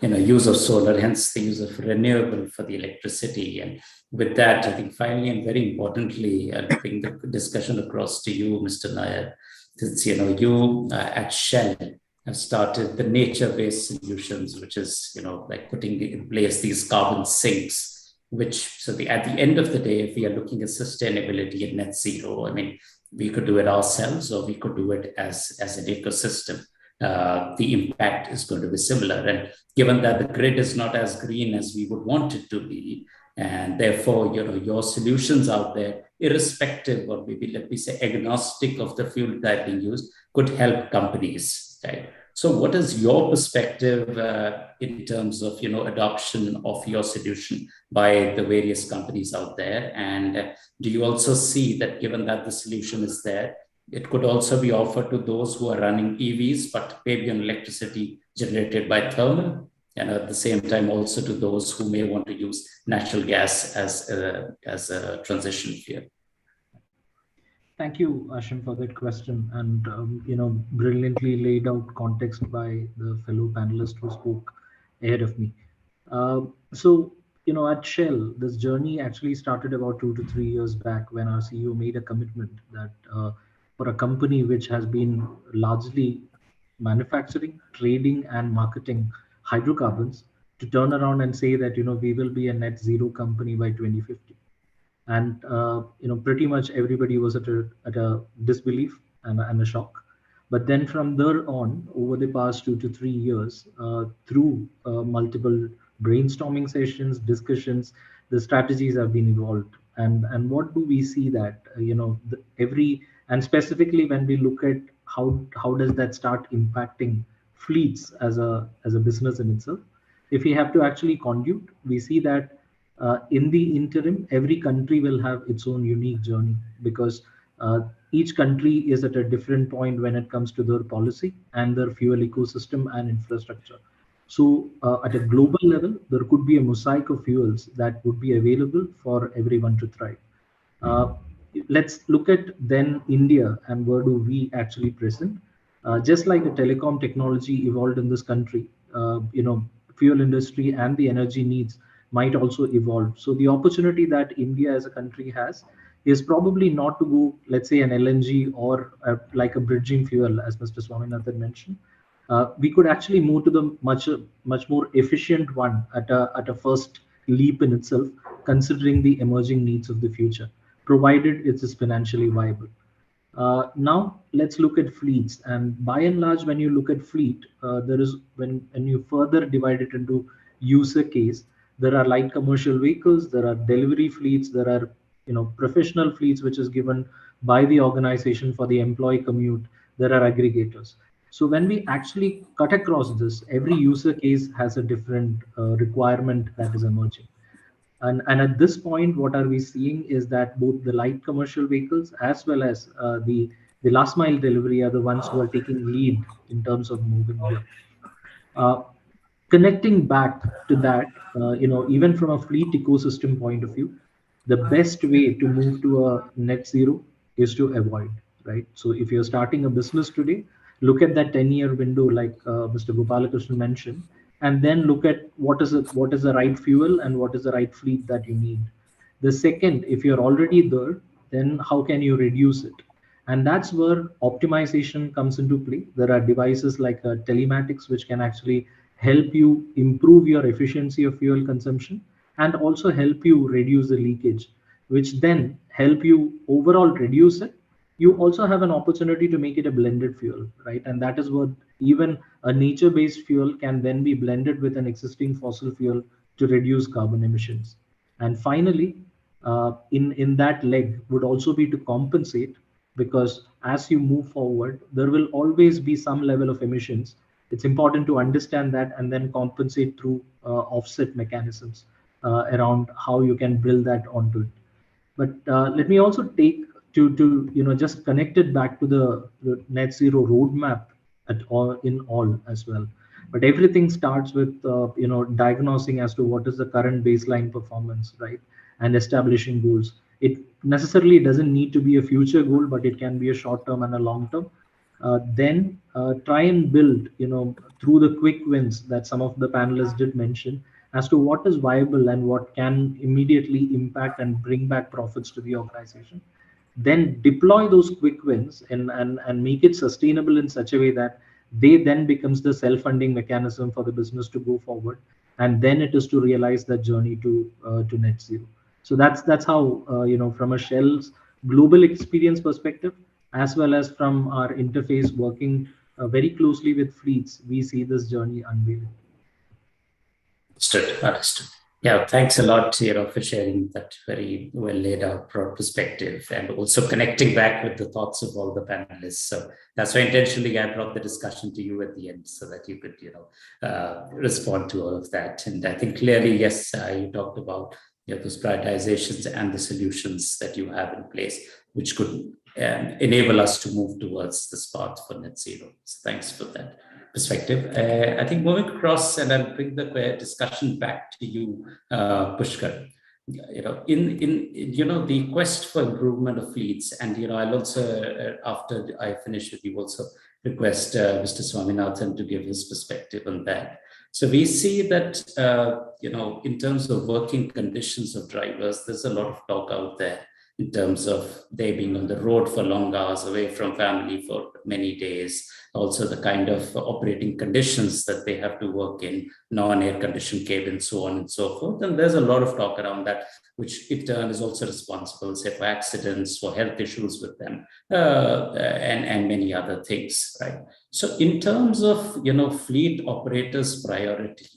use of solar, hence the use of renewable for the electricity. And with that, I think finally and very importantly, I think the discussion across to you, Mr. Nair, since you at Shell have started the Nature-Based Solutions, which is like putting in place these carbon sinks, which at the end of the day, if we are looking at sustainability and net zero, I mean, we could do it ourselves or we could do it as an ecosystem. The impact is going to be similar. And given that the grid is not as green as we would want it to be, and therefore, your solutions out there, irrespective or maybe let me say agnostic of the fuel type being used, could help companies, right? So what is your perspective in terms of, adoption of your solution by the various companies out there? And do you also see that given that the solution is there, it could also be offered to those who are running EVs, but maybe on electricity generated by thermal, and at the same time also to those who may want to use natural gas as a transition fuel? Thank you, Ashim, for that question, and brilliantly laid out context by the fellow panelist who spoke ahead of me. So at Shell, this journey actually started about 2 to 3 years back when our CEO made a commitment that for a company which has been largely manufacturing, trading, and marketing hydrocarbons, to turn around and say that we will be a net zero company by 2050. And pretty much everybody was at a disbelief. and a shock. But then from there on, over the past 2 to 3 years, through multiple brainstorming sessions, discussions, the strategies have been evolved. And what do we see that every, and specifically when we look at how does that start impacting fleets as a business in itself. If we have to actually conduit, we see that in the interim, every country will have its own unique journey, because each country is at a different point when it comes to their policy and their fuel ecosystem and infrastructure. So at a global level, there could be a mosaic of fuels that would be available for everyone to thrive. Uh, let's look at then India and where do we actually present. Just like the telecom technology evolved in this country, fuel industry and the energy needs might also evolve. So the opportunity that India as a country has is probably not to go, let's say, an LNG or like a bridging fuel, as Mr. Swaminathan mentioned. We could actually move to the much more efficient one at a first leap in itself, considering the emerging needs of the future, provided it is financially viable. Now let's look at fleets, and by and large, when you look at fleet, there is when you further divide it into user case, there are light commercial vehicles, there are delivery fleets, there are professional fleets which is given by the organization for the employee commute, there are aggregators. So when we actually cut across this, every user case has a different requirement that is emerging. And at this point, what are we seeing is that both the light commercial vehicles as well as the last mile delivery are the ones who are taking lead in terms of moving here. Uh, Connecting back to that, even from a fleet ecosystem point of view, the best way to move to a net zero is to avoid, right? So if you're starting a business today, look at that 10-year window, like Mr. Gopalakrishnan mentioned, and then look at what is the right fuel and what is the right fleet that you need. The second, if you're already there, then how can you reduce it? And that's where optimization comes into play. There are devices like telematics which can actually help you improve your efficiency of fuel consumption and also help you reduce the leakage, which then help you overall reduce it. You also have an opportunity to make it a blended fuel, right? And that is what even a nature-based fuel can then be blended with an existing fossil fuel to reduce carbon emissions. And finally, in that leg would also be to compensate, because as you move forward, there will always be some level of emissions. It's important to understand that and then compensate through offset mechanisms around how you can build that onto it. But let me also take to just connect it back to the net zero roadmap at all in all as well. But everything starts with diagnosing as to what is the current baseline performance, right, and establishing goals. It necessarily doesn't need to be a future goal, but it can be a short term and a long term. Then try and build, through the quick wins that some of the panelists did mention, as to what is viable and what can immediately impact and bring back profits to the organization. Then deploy those quick wins and make it sustainable in such a way that they then becomes the self-funding mechanism for the business to go forward. And then it is to realize that journey to net zero. So that's how from a Shell's global experience perspective, as well as from our interface working very closely with fleets, we see this journey unveiling. Understood. Yeah, thanks a lot, for sharing that very well laid out broad perspective and also connecting back with the thoughts of all the panelists. So that's why intentionally I brought the discussion to you at the end so that you could, respond to all of that. And I think clearly, yes, you talked about those prioritizations and the solutions that you have in place, which could enable us to move towards this path for net zero. So thanks for that perspective. I think moving across, and I'll bring the discussion back to you, Pushkar. In the quest for improvement of fleets, and I'll also, after I finish with you, also request Mr. Swaminathan to give his perspective on that. So we see that in terms of working conditions of drivers, there's a lot of talk out there in terms of they being on the road for long hours, away from family for many days, also the kind of operating conditions that they have to work in, non-air conditioned cabins, so on and so forth. And there's a lot of talk around that, which in turn is also responsible, say, for accidents, for health issues with them. and many other things, right? So in terms of, fleet operators' priority,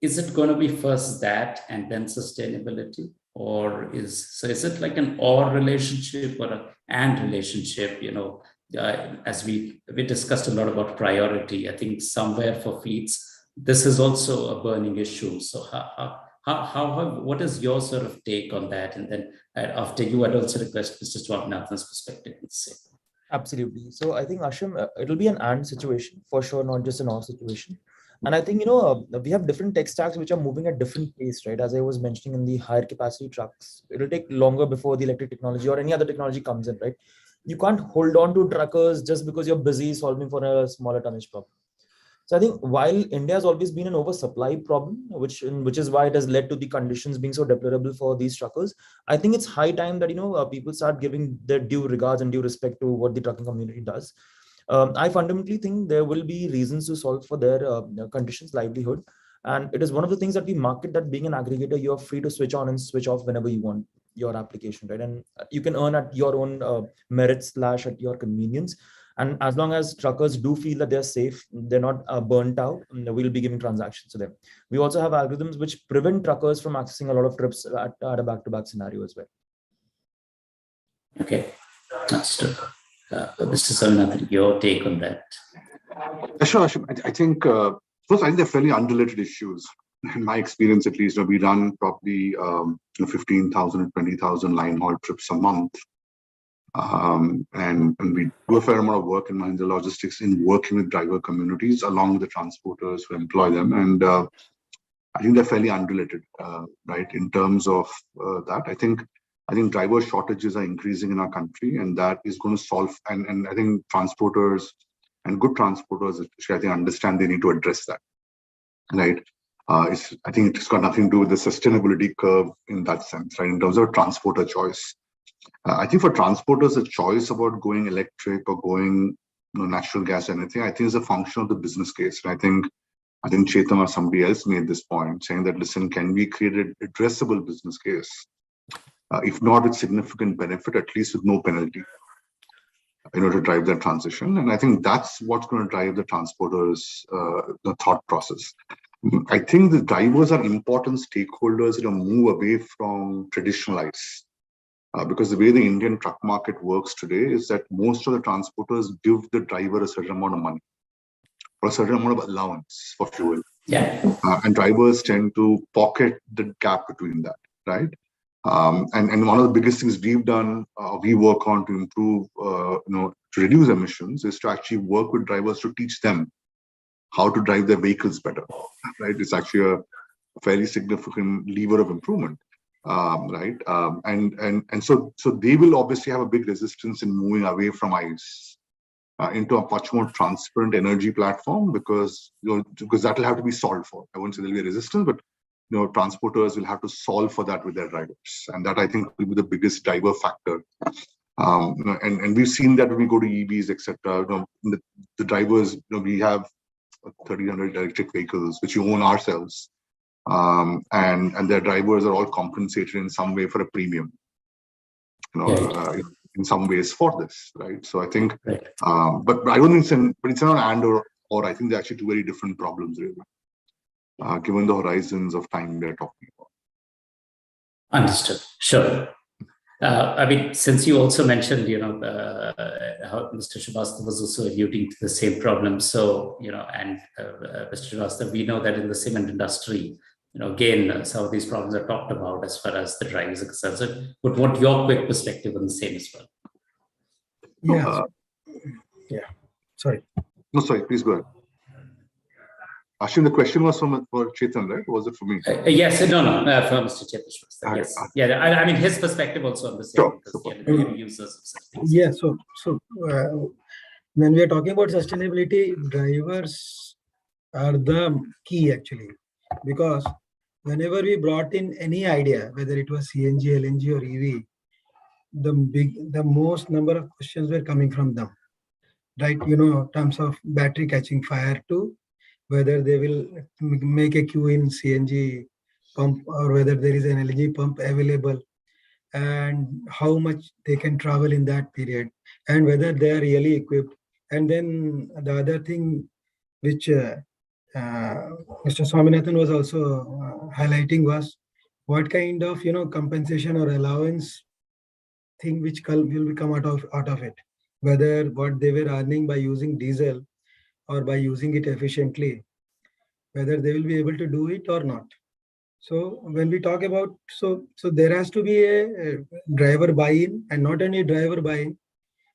is it going to be first that and then sustainability? Or is it like an or relationship or an and relationship? As we discussed a lot about priority, I think somewhere for fleets, this is also a burning issue. So what is your sort of take on that? And then after you, I'd also request Mr. Swaminathan's perspective in the same. Absolutely. So I think, Ashim, it'll be an and situation for sure, not just an or situation. And I think, we have different tech stacks which are moving at different pace, right? As I was mentioning in the higher capacity trucks, it'll take longer before the electric technology or any other technology comes in, right? You can't hold on to truckers just because you're busy solving for a smaller tonnage problem. So I think while India has always been an oversupply problem, which is why it has led to the conditions being so deplorable for these truckers, I think it's high time that, people start giving their due regards and due respect to what the trucking community does. I fundamentally think there will be reasons to solve for their conditions, livelihood. And it is one of the things that we market, that being an aggregator, you're free to switch on and switch off whenever you want your application, right? And you can earn at your own merits / at your convenience. And as long as truckers do feel that they're safe, they're not burnt out, we'll be giving transactions to them. We also have algorithms which prevent truckers from accessing a lot of trips at a back-to-back scenario as well. Okay, understood. Mr. Swaminathan, your take on that? Sure. I think, first, I think they're fairly unrelated issues. In my experience, at least, we run probably 15,000, 20,000 line haul trips a month. And we do a fair amount of work in Mahindra Logistics in working with driver communities along with the transporters who employ them. And I think they're fairly unrelated, right? In terms of that, I think driver shortages are increasing in our country, and that is going to solve. And I think transporters and good transporters, especially, I think, understand they need to address that, right? I think it's got nothing to do with the sustainability curve in that sense, right? In terms of transporter choice. I think for transporters, the choice about going electric or going natural gas or anything, I think is a function of the business case. And I think Chetan or somebody else made this point, saying that, listen, can we create an addressable business case? If not with significant benefit, at least with no penalty, to drive that transition. And I think that's what's going to drive the transporters' the thought process. I think the drivers are important stakeholders move away from traditional ICE. Because the way the Indian truck market works today is that most of the transporters give the driver a certain amount of money or a certain amount of allowance for fuel. Yeah. And drivers tend to pocket the gap between that, right? And one of the biggest things we've done, we work on to improve, to reduce emissions, is to actually work with drivers to teach them how to drive their vehicles better, right? It's actually a fairly significant lever of improvement. Right, and so they will obviously have a big resistance in moving away from ICE into a much more transparent energy platform, because that will have to be solved for. I won't say there'll be a resistance, but transporters will have to solve for that with their drivers, and that, I think, will be the biggest driver factor. And we've seen that when we go to EVs, etc. The drivers, we have 1,300 electric vehicles which we own ourselves. And their drivers are all compensated in some way for a premium, in some ways for this, right? So I think, right. But I don't think it's not an and or I think they're actually two very different problems, really, given the horizons of time we're talking about. Understood. Sure. Since you also mentioned, how Mr. Srivastava was also alluding to the same problem. So, and Mr. Srivastava, we know that in the cement industry, again, some of these problems are talked about as far as the drivers are concerned. So would want your quick perspective on the same as well. Yeah. Sorry. No, sorry, please go ahead. Ashwin, the question was for Chetan, right? Or was it for me? Yes, no, for Mr. Chetan. Yes. Yeah, his perspective also on the same. Sure. Because, users of yeah, so when we are talking about sustainability, drivers are the key, actually, because whenever we brought in any idea, whether it was CNG, LNG or EV, the most number of questions were coming from them, right? In terms of battery catching fire to whether they will make a queue in CNG pump or whether there is an LNG pump available. and how much they can travel in that period, and whether they are really equipped. And then the other thing which Mr. Swaminathan was also highlighting was what kind of compensation or allowance thing which will come out of it, whether what they were earning by using diesel or by using it efficiently, whether they will be able to do it or not. So when we talk about, so there has to be a driver buy-in, and not only driver buy-in,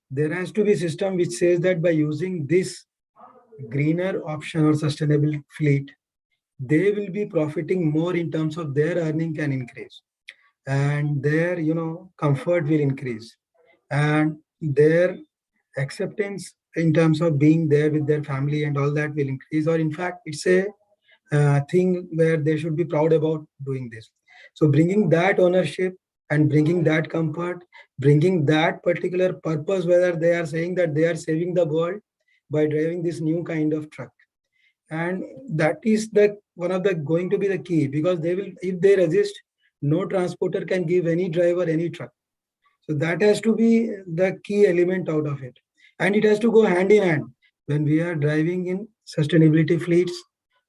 there has to be a system which says that by using this greener option or sustainable fleet, they will be profiting more in terms of their earning can increase, and their comfort will increase, and their acceptance in terms of being there with their family and all that will increase. Or in fact, it's a thing where they should be proud about doing this. So bringing that ownership and bringing that comfort, bringing that particular purpose, whether they are saying that they are saving the world by driving this new kind of truck. And that is the one of the going to be the key, because they will, if they resist, no transporter can give any driver any truck. So that has to be the key element out of it. And it has to go hand in hand when we are driving in sustainability fleets,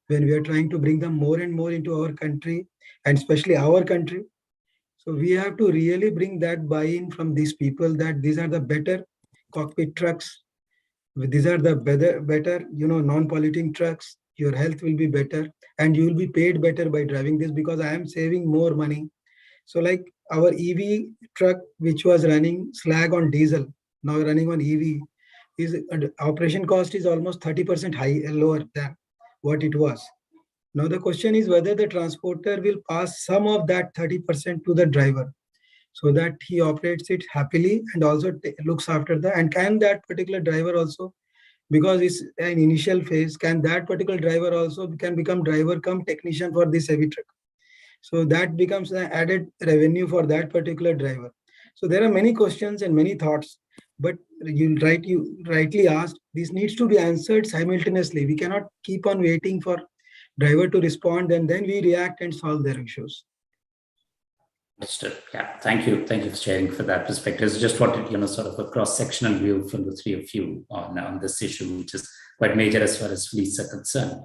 when we are trying to bring them more and more into our country, and especially our country. So we have to really bring that buy-in from these people that these are the better cockpit trucks. These are the better, non-polluting trucks. Your health will be better, and you will be paid better by driving this because I am saving more money. So like our EV truck, which was running slag on diesel, now running on EV, is operation cost is almost 30% lower than what it was. Now the question is whether the transporter will pass some of that 30% to the driver, so that he operates it happily and also looks after the, and can that particular driver also, because it's an initial phase, can that particular driver also can become driver come technician for this heavy truck. So that becomes an added revenue for that particular driver. So there are many questions and many thoughts, but you rightly asked, this needs to be answered simultaneously. We cannot keep on waiting for driver to respond and then we react and solve their issues. Understood. Yeah, thank you. Thank you for sharing for that perspective. I just wanted, sort of a cross-sectional view from the three of you on this issue, which is quite major as far as fleets are concerned.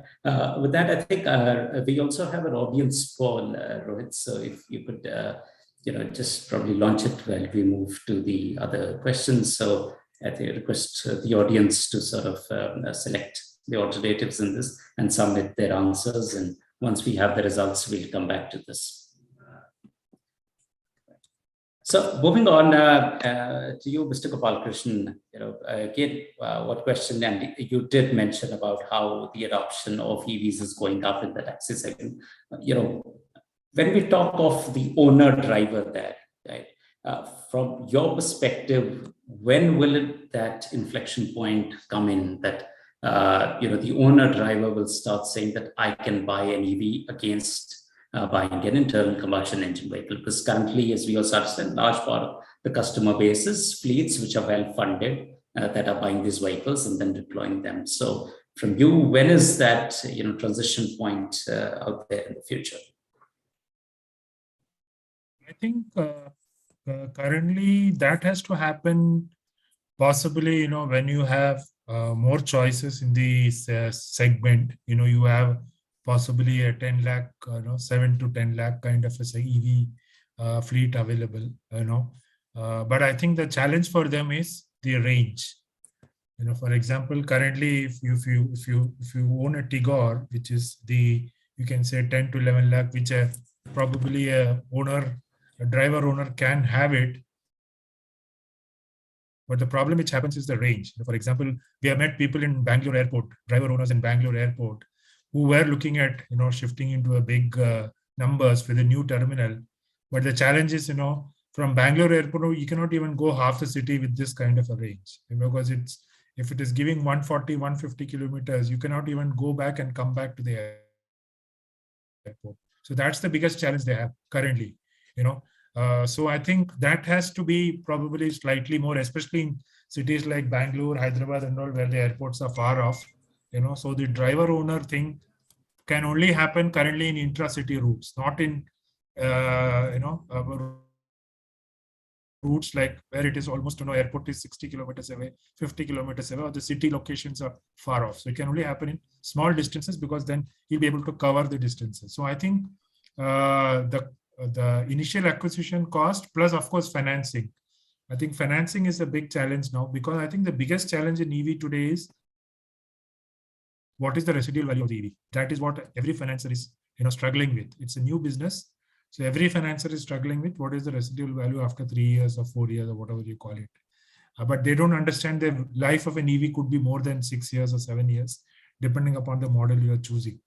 With that, I think we also have an audience poll, Rohit. So if you could, just probably launch it while we move to the other questions. So I think I request the audience to sort of select the alternatives in this and submit their answers. And once we have the results, we'll come back to this. So moving on to you, Mr. Gopalakrishnan, again, what question, and you did mention about how the adoption of EVs is going up in the taxi segment. When we talk of the owner-driver there, right, from your perspective, when will that inflection point come in that, the owner-driver will start saying that I can buy an EV against buying an internal combustion engine vehicle? Because currently, as we also understand, large part of the customer base is fleets which are well funded that are buying these vehicles and then deploying them. So from you, when is that transition point out there in the future? I think currently that has to happen possibly, when you have more choices in the segment. You have possibly a 10 lakh, 7 to 10 lakh kind of a EV fleet available, but I think the challenge for them is the range. For example, currently, if you own a Tigor, which is you can say 10 to 11 lakh, which probably a driver owner can have it. But the problem which happens is the range. For example, we have met people in Bangalore airport, driver owners in Bangalore airport, who were looking at, shifting into a big numbers for the new terminal. But the challenge is, from Bangalore airport, you cannot even go half the city with this kind of a range, because if it is giving 140, 150 kilometers, you cannot even go back and come back to the airport. So that's the biggest challenge they have currently, So I think that has to be probably slightly more, especially in cities like Bangalore, Hyderabad and all, where the airports are far off. So the driver owner thing can only happen currently in intra-city routes, not in, routes like where it is almost, airport is 60 kilometers away, 50 kilometers away, or the city locations are far off. So it can only happen in small distances, because then you'll be able to cover the distances. So I think the initial acquisition cost plus, of course, financing. I think financing is a big challenge now, because I think the biggest challenge in EV today is what is the residual value of the EV? That is what every financer is, struggling with. It's a new business. So every financer is struggling with what is the residual value after 3 years or 4 years or whatever you call it. But they don't understand the life of an EV could be more than 6 years or 7 years, depending upon the model you are choosing.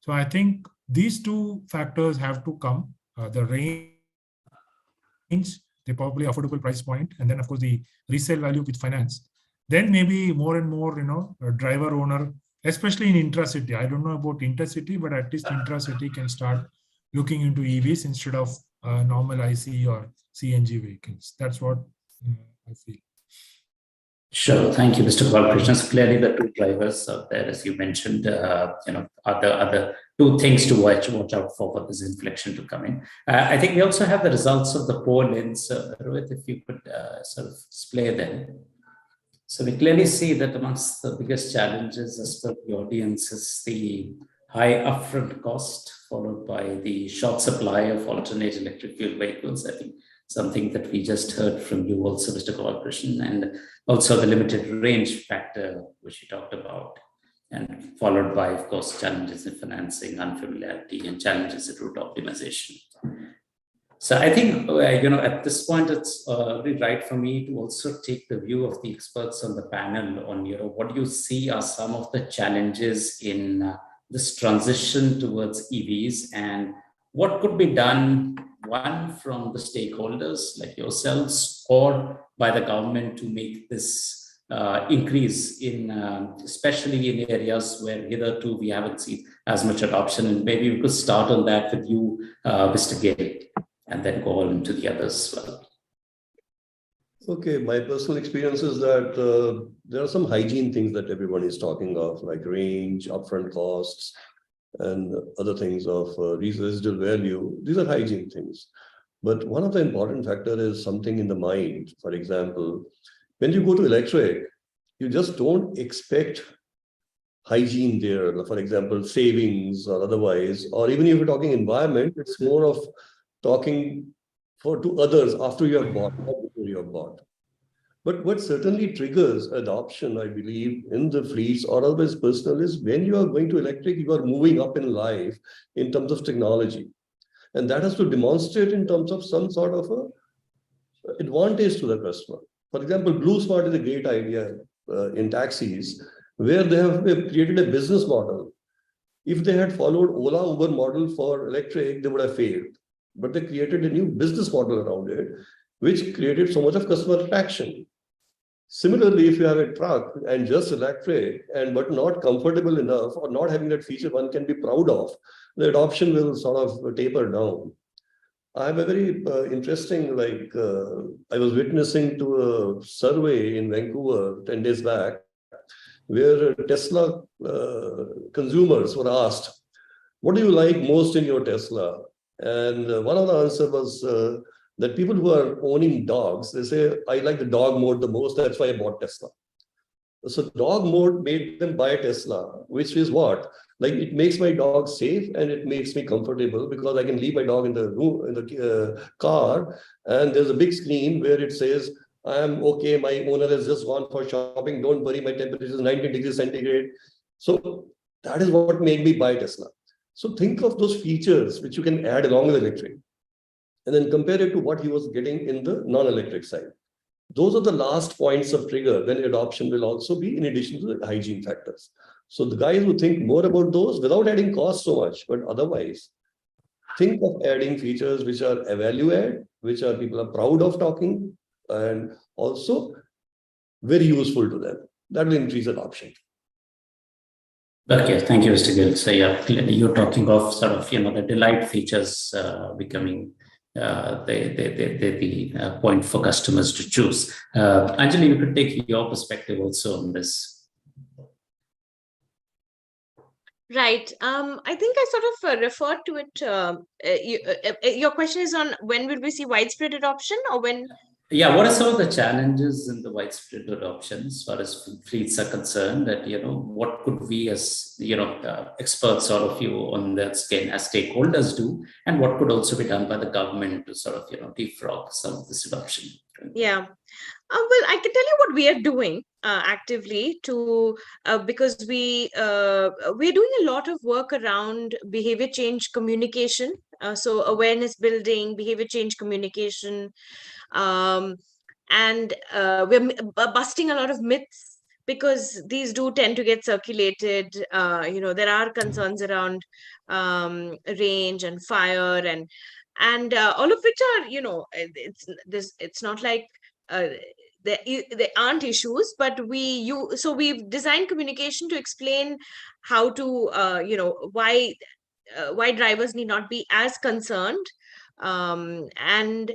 So I think these two factors have to come, the range, the probably affordable price point, and then of course the resale value with finance. Then maybe more and more, a driver owner, especially in intracity. I don't know about intercity, but at least intracity can start looking into EVs instead of normal IC or CNG vehicles. That's what I feel. Sure. Thank you, Mr. Balkrishnan. So clearly, the two drivers out there, as you mentioned, are the two things to watch out for this inflection to come in. I think we also have the results of the poll-ins. Rohit, if you could sort of display them. So we clearly see that amongst the biggest challenges as per the audience is the high upfront cost, followed by the short supply of alternate electric fuel vehicles. I think something that we just heard from you also, Mr. Krishnan, and also the limited range factor, which you talked about, and followed by, of course, challenges in financing, unfamiliarity, and challenges in route optimization. So I think, at this point, it's very right for me to also take the view of the experts on the panel on, what you see are some of the challenges in this transition towards EVs, and what could be done, one, from the stakeholders like yourselves or by the government to make this increase in, especially in areas where hitherto we haven't seen as much adoption. And maybe we could start on that with you, Mr. Gill, and then go on to the others as well. Okay, my personal experience is that there are some hygiene things that everyone is talking of, like range, upfront costs, and other things of residual value. These are hygiene things. But one of the important factors is something in the mind. For example, when you go to electric, you just don't expect hygiene there. For example, savings or otherwise, or even if you're talking environment, it's more of talking to others after you have bought, not before you have bought. But what certainly triggers adoption, I believe, in the fleets or otherwise personal is when you are going to electric, you are moving up in life in terms of technology. And that has to demonstrate in terms of some sort of a advantage to the customer. For example, Blue Smart is a great idea in taxis, where they have created a business model. If they had followed Ola Uber model for electric, they would have failed. But they created a new business model around it, which created so much of customer attraction. Similarly, if you have a truck and just electric, but not comfortable enough or not having that feature one can be proud of, the adoption will sort of taper down. I have a very interesting, I was witnessing to a survey in Vancouver 10 days back, where Tesla consumers were asked, what do you like most in your Tesla? And one of the answers was, that people who are owning dogs, they say, I like the dog mode the most, that's why I bought Tesla. So dog mode made them buy Tesla, which is what? Like it makes my dog safe and it makes me comfortable because I can leave my dog in the room, in the car, and there's a big screen where it says, I am okay, my owner has just gone for shopping, don't worry, my temperature is 19 degrees centigrade. So that is what made me buy Tesla. So think of those features which you can add along with electric, and then compare it to what he was getting in the non-electric side. Those are the last points of trigger when adoption will also be in addition to the hygiene factors. So the guys who think more about those without adding cost so much, but otherwise, think of adding features which are a value add, which are people are proud of talking, and also very useful to them. That will increase adoption. Okay, thank you, Mr. Gill. So yeah, clearly you're talking of sort of, the delight features becoming the point for customers to choose. Anjali, you could take your perspective also on this. Right. I think I sort of referred to it. Your question is on when will we see widespread adoption, or when? Yeah, what are some of the challenges in the widespread adoption as far as fleets are concerned? That what could we as experts, all of you on that scale, as stakeholders do, and what could also be done by the government to sort of defrog some of this adoption? Yeah. Well, I can tell you what we are doing actively to because we're doing a lot of work around behavior change communication. So awareness building, behavior change communication, um, and we're busting a lot of myths because these do tend to get circulated. There are concerns around range and fire and all of which are it's not like uh, there aren't issues, but we've designed communication to explain how to why drivers need not be as concerned, and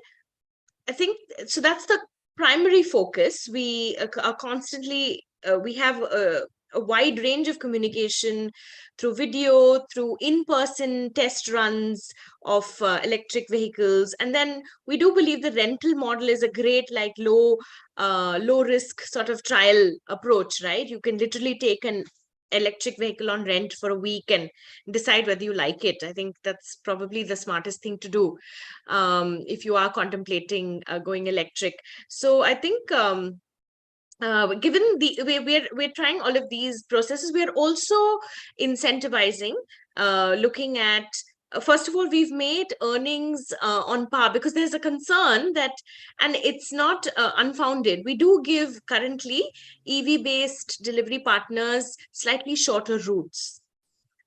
I think so. That's the primary focus. We are constantly, we have a wide range of communication through video, through in-person test runs of electric vehicles. And then we do believe the rental model is a great, like low risk sort of trial approach, right? You can literally take an electric vehicle on rent for a week and decide whether you like it. I think that's probably the smartest thing to do if you are contemplating going electric. So I think given we're trying all of these processes, we are also incentivizing, looking at first of all, we've made earnings on par because there's a concern that, and it's not unfounded. We do give currently EV based delivery partners slightly shorter routes,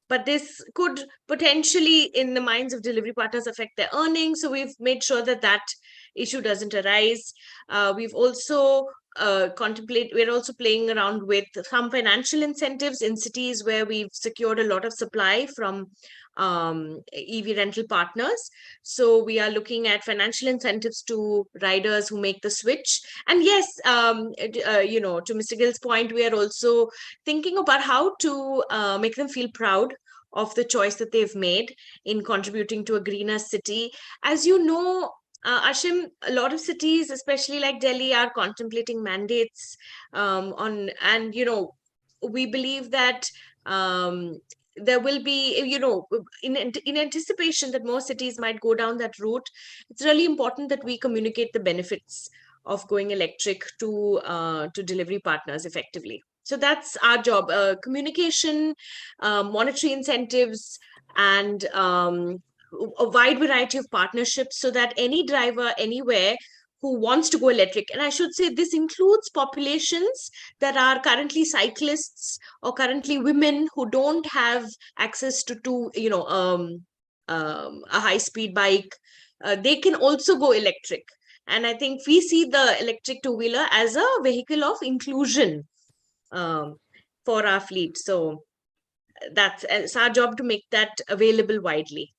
but this could potentially, in the minds of delivery partners, affect their earnings. So we've made sure that that issue doesn't arise. We've also we're also playing around with some financial incentives in cities where we've secured a lot of supply from EV rental partners. So we are looking at financial incentives to riders who make the switch. And yes, to Mr. Gill's point, we are also thinking about how to make them feel proud of the choice that they've made in contributing to a greener city. As you know, Ashim, a lot of cities, especially like Delhi, are contemplating mandates and we believe that there will be, in anticipation that more cities might go down that route. It's really important that we communicate the benefits of going electric to delivery partners effectively. So that's our job: communication, monetary incentives, and a wide variety of partnerships, so that any driver anywhere who wants to go electric, and I should say this includes populations that are currently cyclists or currently women who don't have access to a high speed bike, they can also go electric. And I think we see the electric two-wheeler as a vehicle of inclusion for our fleet. So it's our job to make that available widely.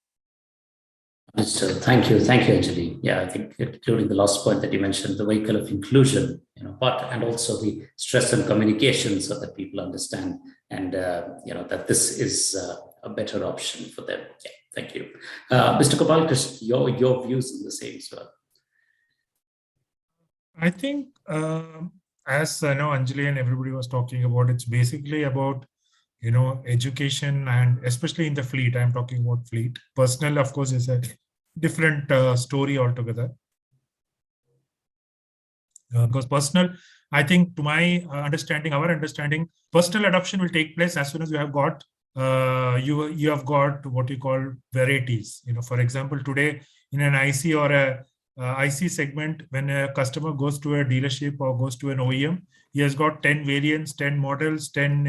So thank you, Anjali. Yeah, I think including the last point that you mentioned, the vehicle of inclusion, and also the stress on communication, so that people understand and that this is a better option for them. Yeah, thank you, Mr. Gopal. Your views on the same as well. I think, as I know, Anjali and everybody was talking about, it's basically about education, and especially in the fleet. I'm talking about fleet. Personal, of course, is a different story altogether. Because personal, I think, to my understanding, our understanding, personal adoption will take place as soon as you have got you have got what you call varieties. For example, today in an IC or a IC segment, when a customer goes to a dealership or goes to an OEM, he has got 10 variants, 10 models, 10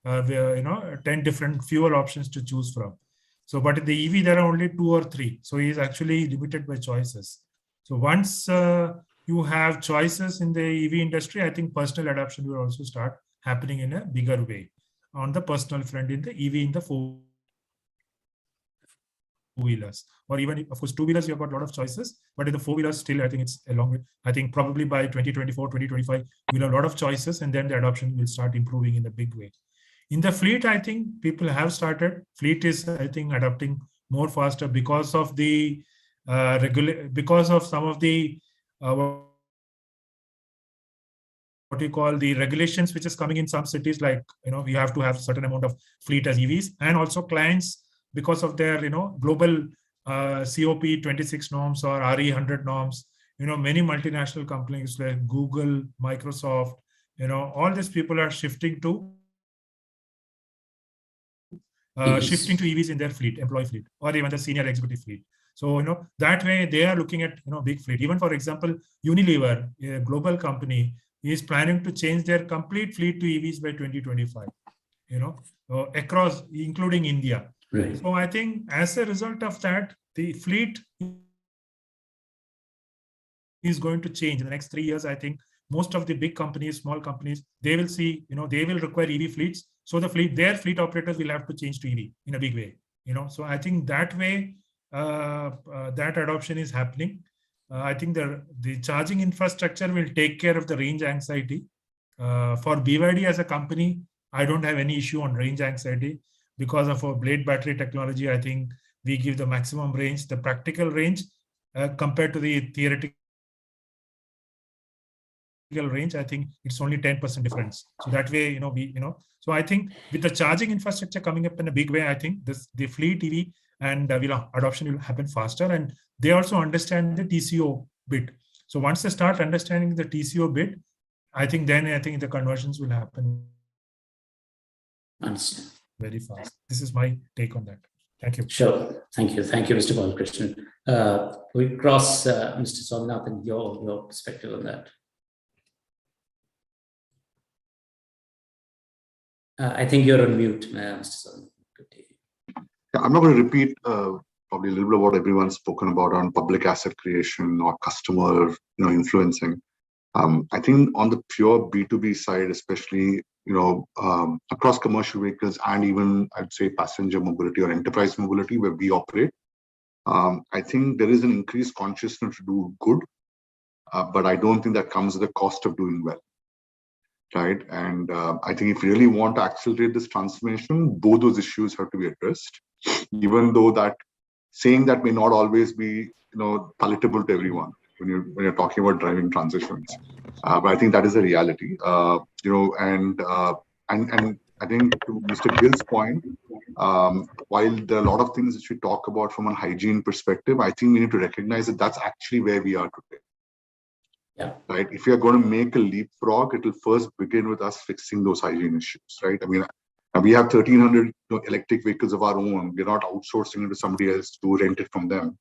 10 different fuel options to choose from. So, but in the EV, there are only 2 or 3. So he is actually limited by choices. So once you have choices in the EV industry, I think personal adoption will also start happening in a bigger way on the personal front in the EV, in the four-wheelers, or even, of course, two-wheelers, you've got a lot of choices, but in the four-wheelers still, I think it's a long way. I think probably by 2024, 2025, we'll have a lot of choices, and then the adoption will start improving in a big way. In the fleet, I think people have started. Fleet is, I think, adopting more faster because of the because of some of the what we call the regulations, which is coming in some cities, like, we have to have certain amount of fleet as EVs, and also clients, because of their, global COP26 norms or RE100 norms, many multinational companies like Google, Microsoft, all these people are shifting to EVs in their fleet, employee fleet, or even the senior executive fleet. So, that way they are looking at, big fleet. Even, for example, Unilever, a global company, is planning to change their complete fleet to EVs by 2025, across, including India. Right. So I think as a result of that, the fleet is going to change in the next 3 years. I think most of the big companies, small companies, they will see, they will require EV fleets. So their fleet operators will have to change to EV in a big way. So I think that way, that adoption is happening. I think the charging infrastructure will take care of the range anxiety. For BYD as a company, I don't have any issue on range anxiety because of our blade battery technology. I think we give the maximum range, the practical range, compared to the theoretical range. I think it's only 10% difference. So that way, so I think with the charging infrastructure coming up in a big way, I think the fleet EV and adoption will happen faster. And they also understand the TCO bit. So once they start understanding the TCO bit, I think the conversions will happen very fast. This is my take on that. Thank you. Sure. Thank you. Thank you, Mr. Balakrishnan. We cross Mr. Swaminathan, your perspective on that. I think you're on mute, Mr. Swaminathan. Yeah, I'm not going to repeat probably a little bit of what everyone's spoken about on public asset creation or customer influencing. I think on the pure B2B side, especially across commercial vehicles and even I'd say passenger mobility or enterprise mobility where we operate, I think there is an increased consciousness to do good, but I don't think that comes at the cost of doing well. Right. And I think if you really want to accelerate this transformation, both those issues have to be addressed, even though that saying that may not always be, palatable to everyone when you're talking about driving transitions. But I think that is a reality, and I think to Mr. Gill's point, while there are a lot of things that we talk about from a hygiene perspective, I think we need to recognize that that's actually where we are today. Yeah. Right. If we are going to make a leapfrog, it will first begin with us fixing those hygiene issues. Right. I mean, we have 1,300 electric vehicles of our own. We're not outsourcing it to somebody else to rent it from them.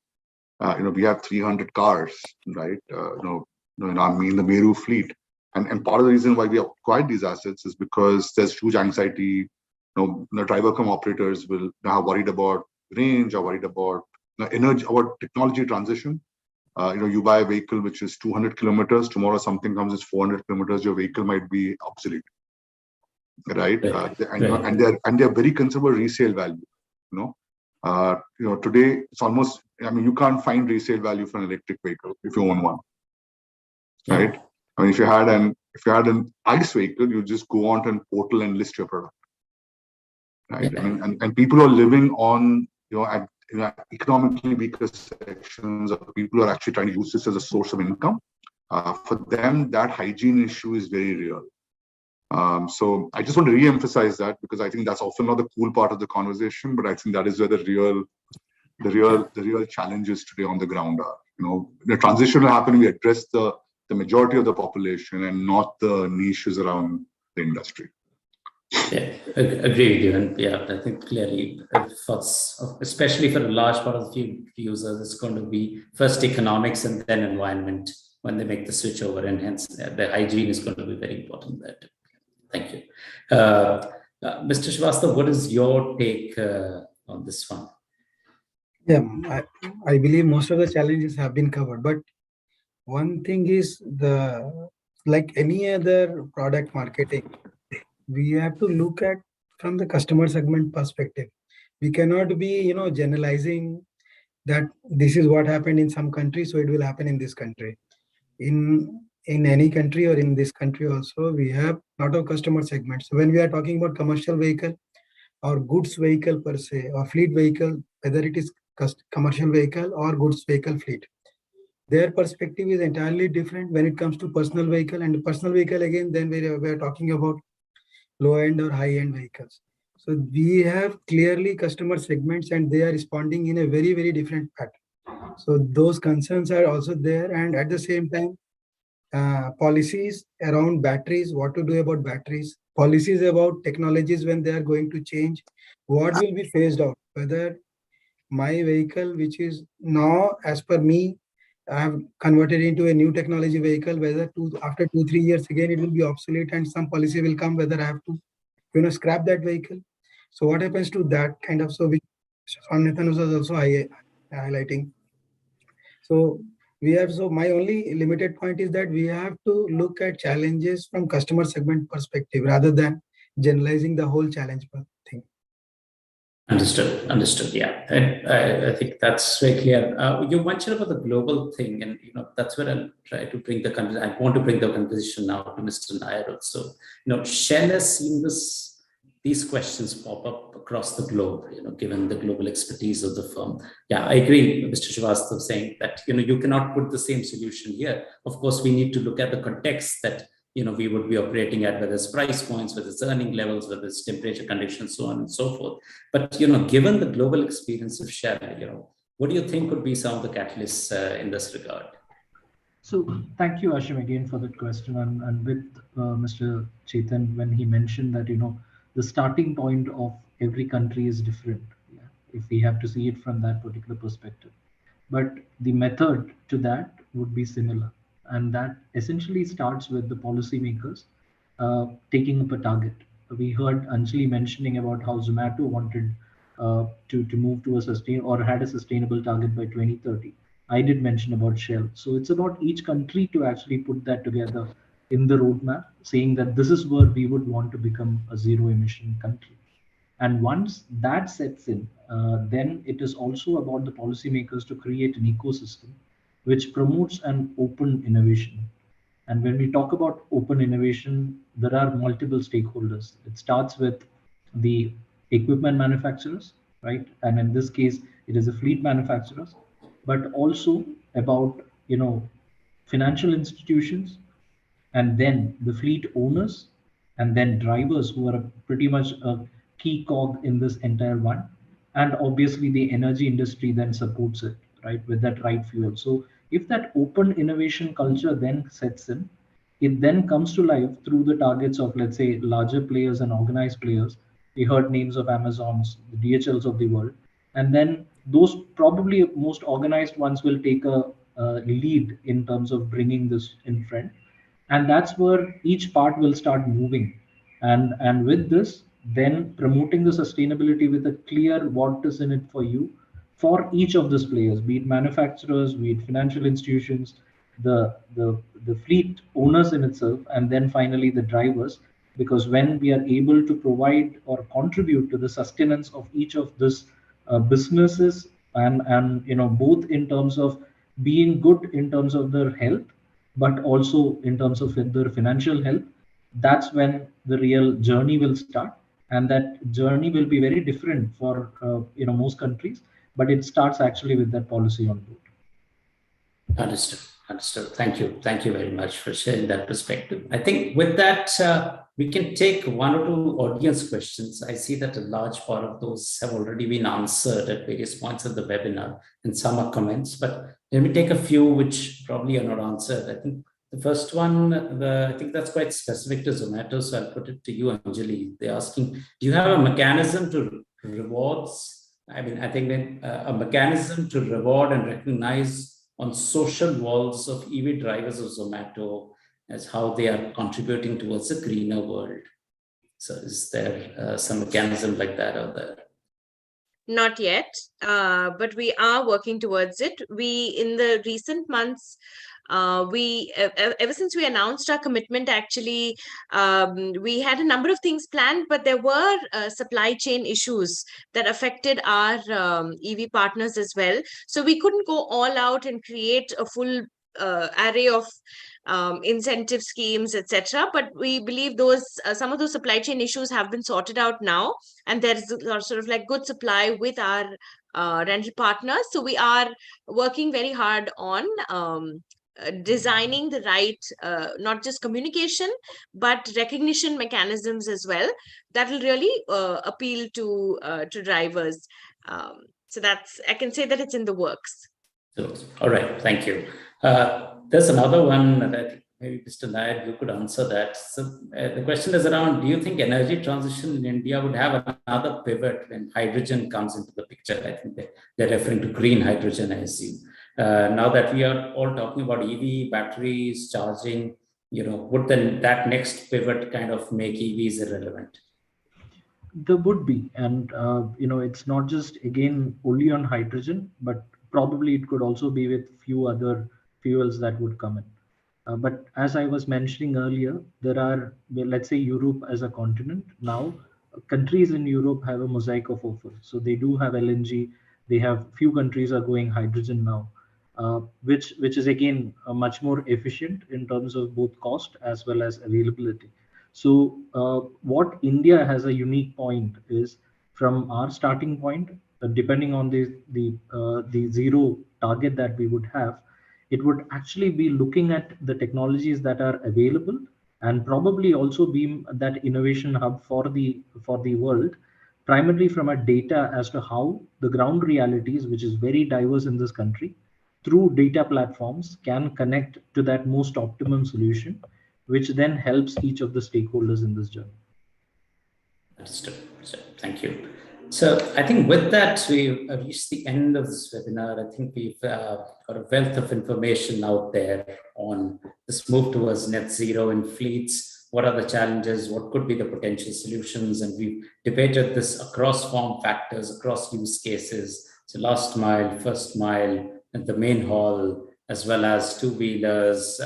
We have 300 cars, right? In the Meru fleet. And part of the reason why we acquired these assets is because there's huge anxiety. The driver come operators will now worried about range, or worried about energy, about technology transition. You buy a vehicle which is 200 kilometers. Tomorrow something comes is 400 kilometers. Your vehicle might be obsolete, right? And they're very considerable resale value. Today it's almost. I mean, you can't find resale value for an electric vehicle if you own one, right? I mean, if you had an ICE vehicle, you just go on to a portal and list your product, right? I mean, and people who are living on at economically weaker sections, or people who are actually trying to use this as a source of income, for them that hygiene issue is very real. So I just want to re-emphasize that, because I think that's often not the cool part of the conversation, but I think that is where the real challenges today on the ground are. The transition will happen. We address the majority of the population and not the niches around the industry. Yeah, agree with you. And yeah, I think clearly, especially for a large part of the users, it's going to be first economics and then environment when they make the switch over, and hence the hygiene is going to be very important there. Thank you. Mr. Srivastava, what is your take on this one? Yeah, I believe most of the challenges have been covered, but one thing is like any other product marketing, we have to look at from the customer segment perspective. We cannot be, generalizing that this is what happened in some country, so it will happen in this country. In any country or in this country also, we have a lot of customer segments. So when we are talking about commercial vehicle or goods vehicle per se, or fleet vehicle, whether it is commercial vehicle or goods vehicle fleet, their perspective is entirely different when it comes to personal vehicle. And personal vehicle, again, then we're talking about low-end or high-end vehicles. So we have clearly customer segments, and they are responding in a very, very different pattern. So those concerns are also there. And at the same time, policies around batteries, what to do about batteries, policies about technologies when they are going to change, what will be phased out, whether my vehicle, which is now, as per me, I have converted into a new technology vehicle, whether after 2-3 years again it will be obsolete, and some policy will come whether I have to scrap that vehicle. So what happens to that kind of, so which Nathan was also highlighting. So we have, so my only limited point is that we have to look at challenges from customer segment perspective rather than generalizing the whole challenge thing. Understood. Yeah, I think that's very clear. You mentioned about the global thing, and that's where I'll try to bring the conversation. I want to bring the conversation now to Mr. Nair also. Shell has seen these questions pop up across the globe. Given the global expertise of the firm. Yeah, I agree, Mr. Srivastav, saying that you cannot put the same solution here. Of course, we need to look at the context that we would be operating at, whether it's price points, whether it's earning levels, whether it's temperature conditions, so on and so forth. But, given the global experience of Shell, what do you think could be some of the catalysts in this regard? So thank you, Ashim, again for that question. And with Mr. Chetan, when he mentioned that, the starting point of every country is different, if we have to see it from that particular perspective. But the method to that would be similar. And that essentially starts with the policymakers taking up a target. We heard Anjali mentioning about how Zomato wanted to move to had a sustainable target by 2030. I did mention about Shell. So it's about each country to actually put that together in the roadmap, saying that this is where we would want to become a zero emission country. And once that sets in, then it is also about the policymakers to create an ecosystem which promotes an open innovation. And when we talk about open innovation, there are multiple stakeholders. It starts with the equipment manufacturers, right? And in this case, it is the fleet manufacturers, but also about, financial institutions, and then the fleet owners, and then drivers, who are pretty much a key cog in this entire one. And obviously the energy industry then supports it, right, with that right fuel. So if that open innovation culture then sets in, it then comes to life through the targets of, let's say, larger players and organized players. We heard names of Amazons, the DHLs of the world, and then those probably most organized ones will take a lead in terms of bringing this in front. And that's where each part will start moving. And with this, then promoting the sustainability with a clear what is in it for you, for each of these players, be it manufacturers, be it financial institutions, the fleet owners in itself, and then finally the drivers. Because when we are able to provide or contribute to the sustenance of each of these businesses, and both in terms of being good in terms of their health, but also in terms of their financial health, that's when the real journey will start. And that journey will be very different for most countries, but it starts actually with that policy on board. Understood. Thank you very much for sharing that perspective. I think with that, we can take one or two audience questions. I see that a large part of those have already been answered at various points of the webinar, and some are comments, but let me take a few which probably are not answered. I think the first one, I think that's quite specific to Zomato, so I'll put it to you, Anjali. They're asking, do you have a mechanism to rewards? I think a mechanism to reward and recognize on social walls of EV drivers of Zomato as how they are contributing towards a greener world. So is there some mechanism like that out there? Not yet, but we are working towards it. In the recent months, ever since we announced our commitment, actually, we had a number of things planned, but there were supply chain issues that affected our EV partners as well. So we couldn't go all out and create a full array of incentive schemes, etc. But we believe those some of those supply chain issues have been sorted out now, and there is sort of like good supply with our rental partners. So we are working very hard on designing the right, not just communication, but recognition mechanisms as well that will really appeal to drivers. So that's, I can say that it's in the works. So, all right, thank you. There's another one that maybe Mr. Nair, you could answer that. So the question is around, do you think energy transition in India would have another pivot when hydrogen comes into the picture? I think they're referring to green hydrogen, I assume. Now that we are all talking about EV, batteries, charging, would then that next pivot kind of make EVs irrelevant? There would be, and it's not just again only on hydrogen, but probably it could also be with few other fuels that would come in. But as I was mentioning earlier, there are, let's say, Europe as a continent now. Countries in Europe have a mosaic of offers. So they do have LNG. They have, few countries are going hydrogen now, which is again much more efficient in terms of both cost as well as availability. So what India has a unique point is, from our starting point, depending on the zero target that we would have, it would actually be looking at the technologies that are available, and probably also be that innovation hub for the world, primarily from a data as to how the ground realities, which is very diverse in this country, through data platforms can connect to that most optimum solution, which then helps each of the stakeholders in this journey. Understood. Thank you. So I think with that, we've reached the end of this webinar. I think we've got a wealth of information out there on this move towards net zero in fleets. What are the challenges? What could be the potential solutions? And we've debated this across form factors, across use cases. So last mile, first mile, and the main haul, as well as two-wheelers,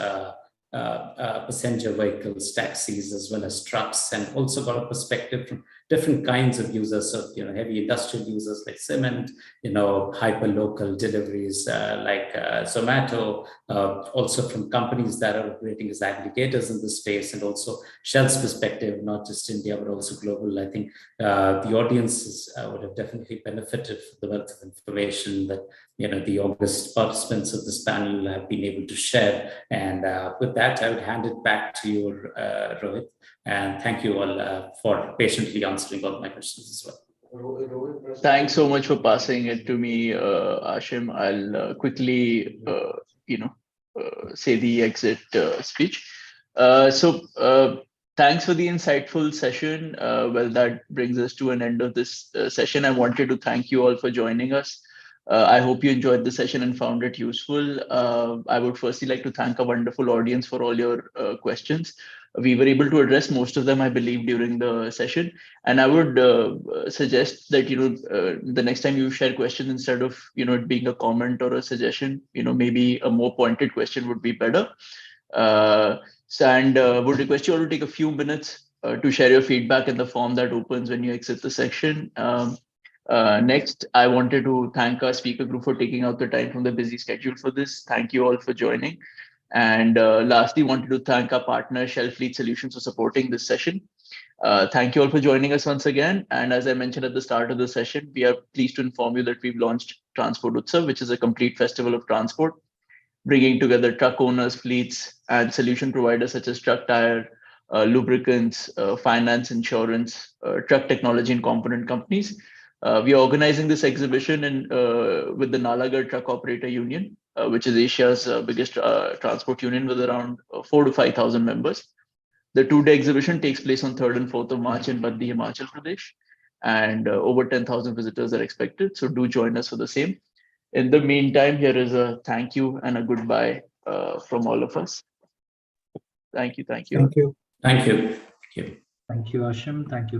passenger vehicles, taxis, as well as trucks, and also got a perspective from different kinds of users. So, heavy industrial users like cement, hyper local deliveries like Zomato, also from companies that are operating as aggregators in this space, and also Shell's perspective, not just India, but also global. I think the audiences would have definitely benefited from the wealth of information that the August participants of this panel have been able to share. And with that, I would hand it back to you, Rohit. And thank you all for patiently answering all my questions as well. Thanks so much for passing it to me, Ashim. I'll quickly, say the exit speech. Thanks for the insightful session. Well, that brings us to an end of this session. I wanted to thank you all for joining us. I hope you enjoyed the session and found it useful. I would firstly like to thank a wonderful audience for all your questions. We were able to address most of them, I believe, during the session. And I would suggest that, the next time you share questions, instead of, it being a comment or a suggestion, maybe a more pointed question would be better. Would request you all to take a few minutes to share your feedback in the form that opens when you exit the section. Next, I wanted to thank our speaker group for taking out the time from the busy schedule for this. Thank you all for joining. And lastly, wanted to thank our partner, Shell Fleet Solutions, for supporting this session. Thank you all for joining us once again. And as I mentioned at the start of the session, we are pleased to inform you that we've launched Transport Utsav, which is a complete festival of transport, bringing together truck owners, fleets, and solution providers such as truck tire, lubricants, finance, insurance, truck technology, and component companies. We are organizing this exhibition with the Nalagarh Truck Operator Union, which is Asia's biggest transport union with around 4,000 to 5,000 members. The two-day exhibition takes place on 3rd and 4th of March in Baddi, Himachal Pradesh, and over 10,000 visitors are expected. So do join us for the same. In the meantime, here is a thank you and a goodbye from all of us. Thank you. Thank you. Thank you. Thank you. Thank you. Thank you, Ashim. Thank you.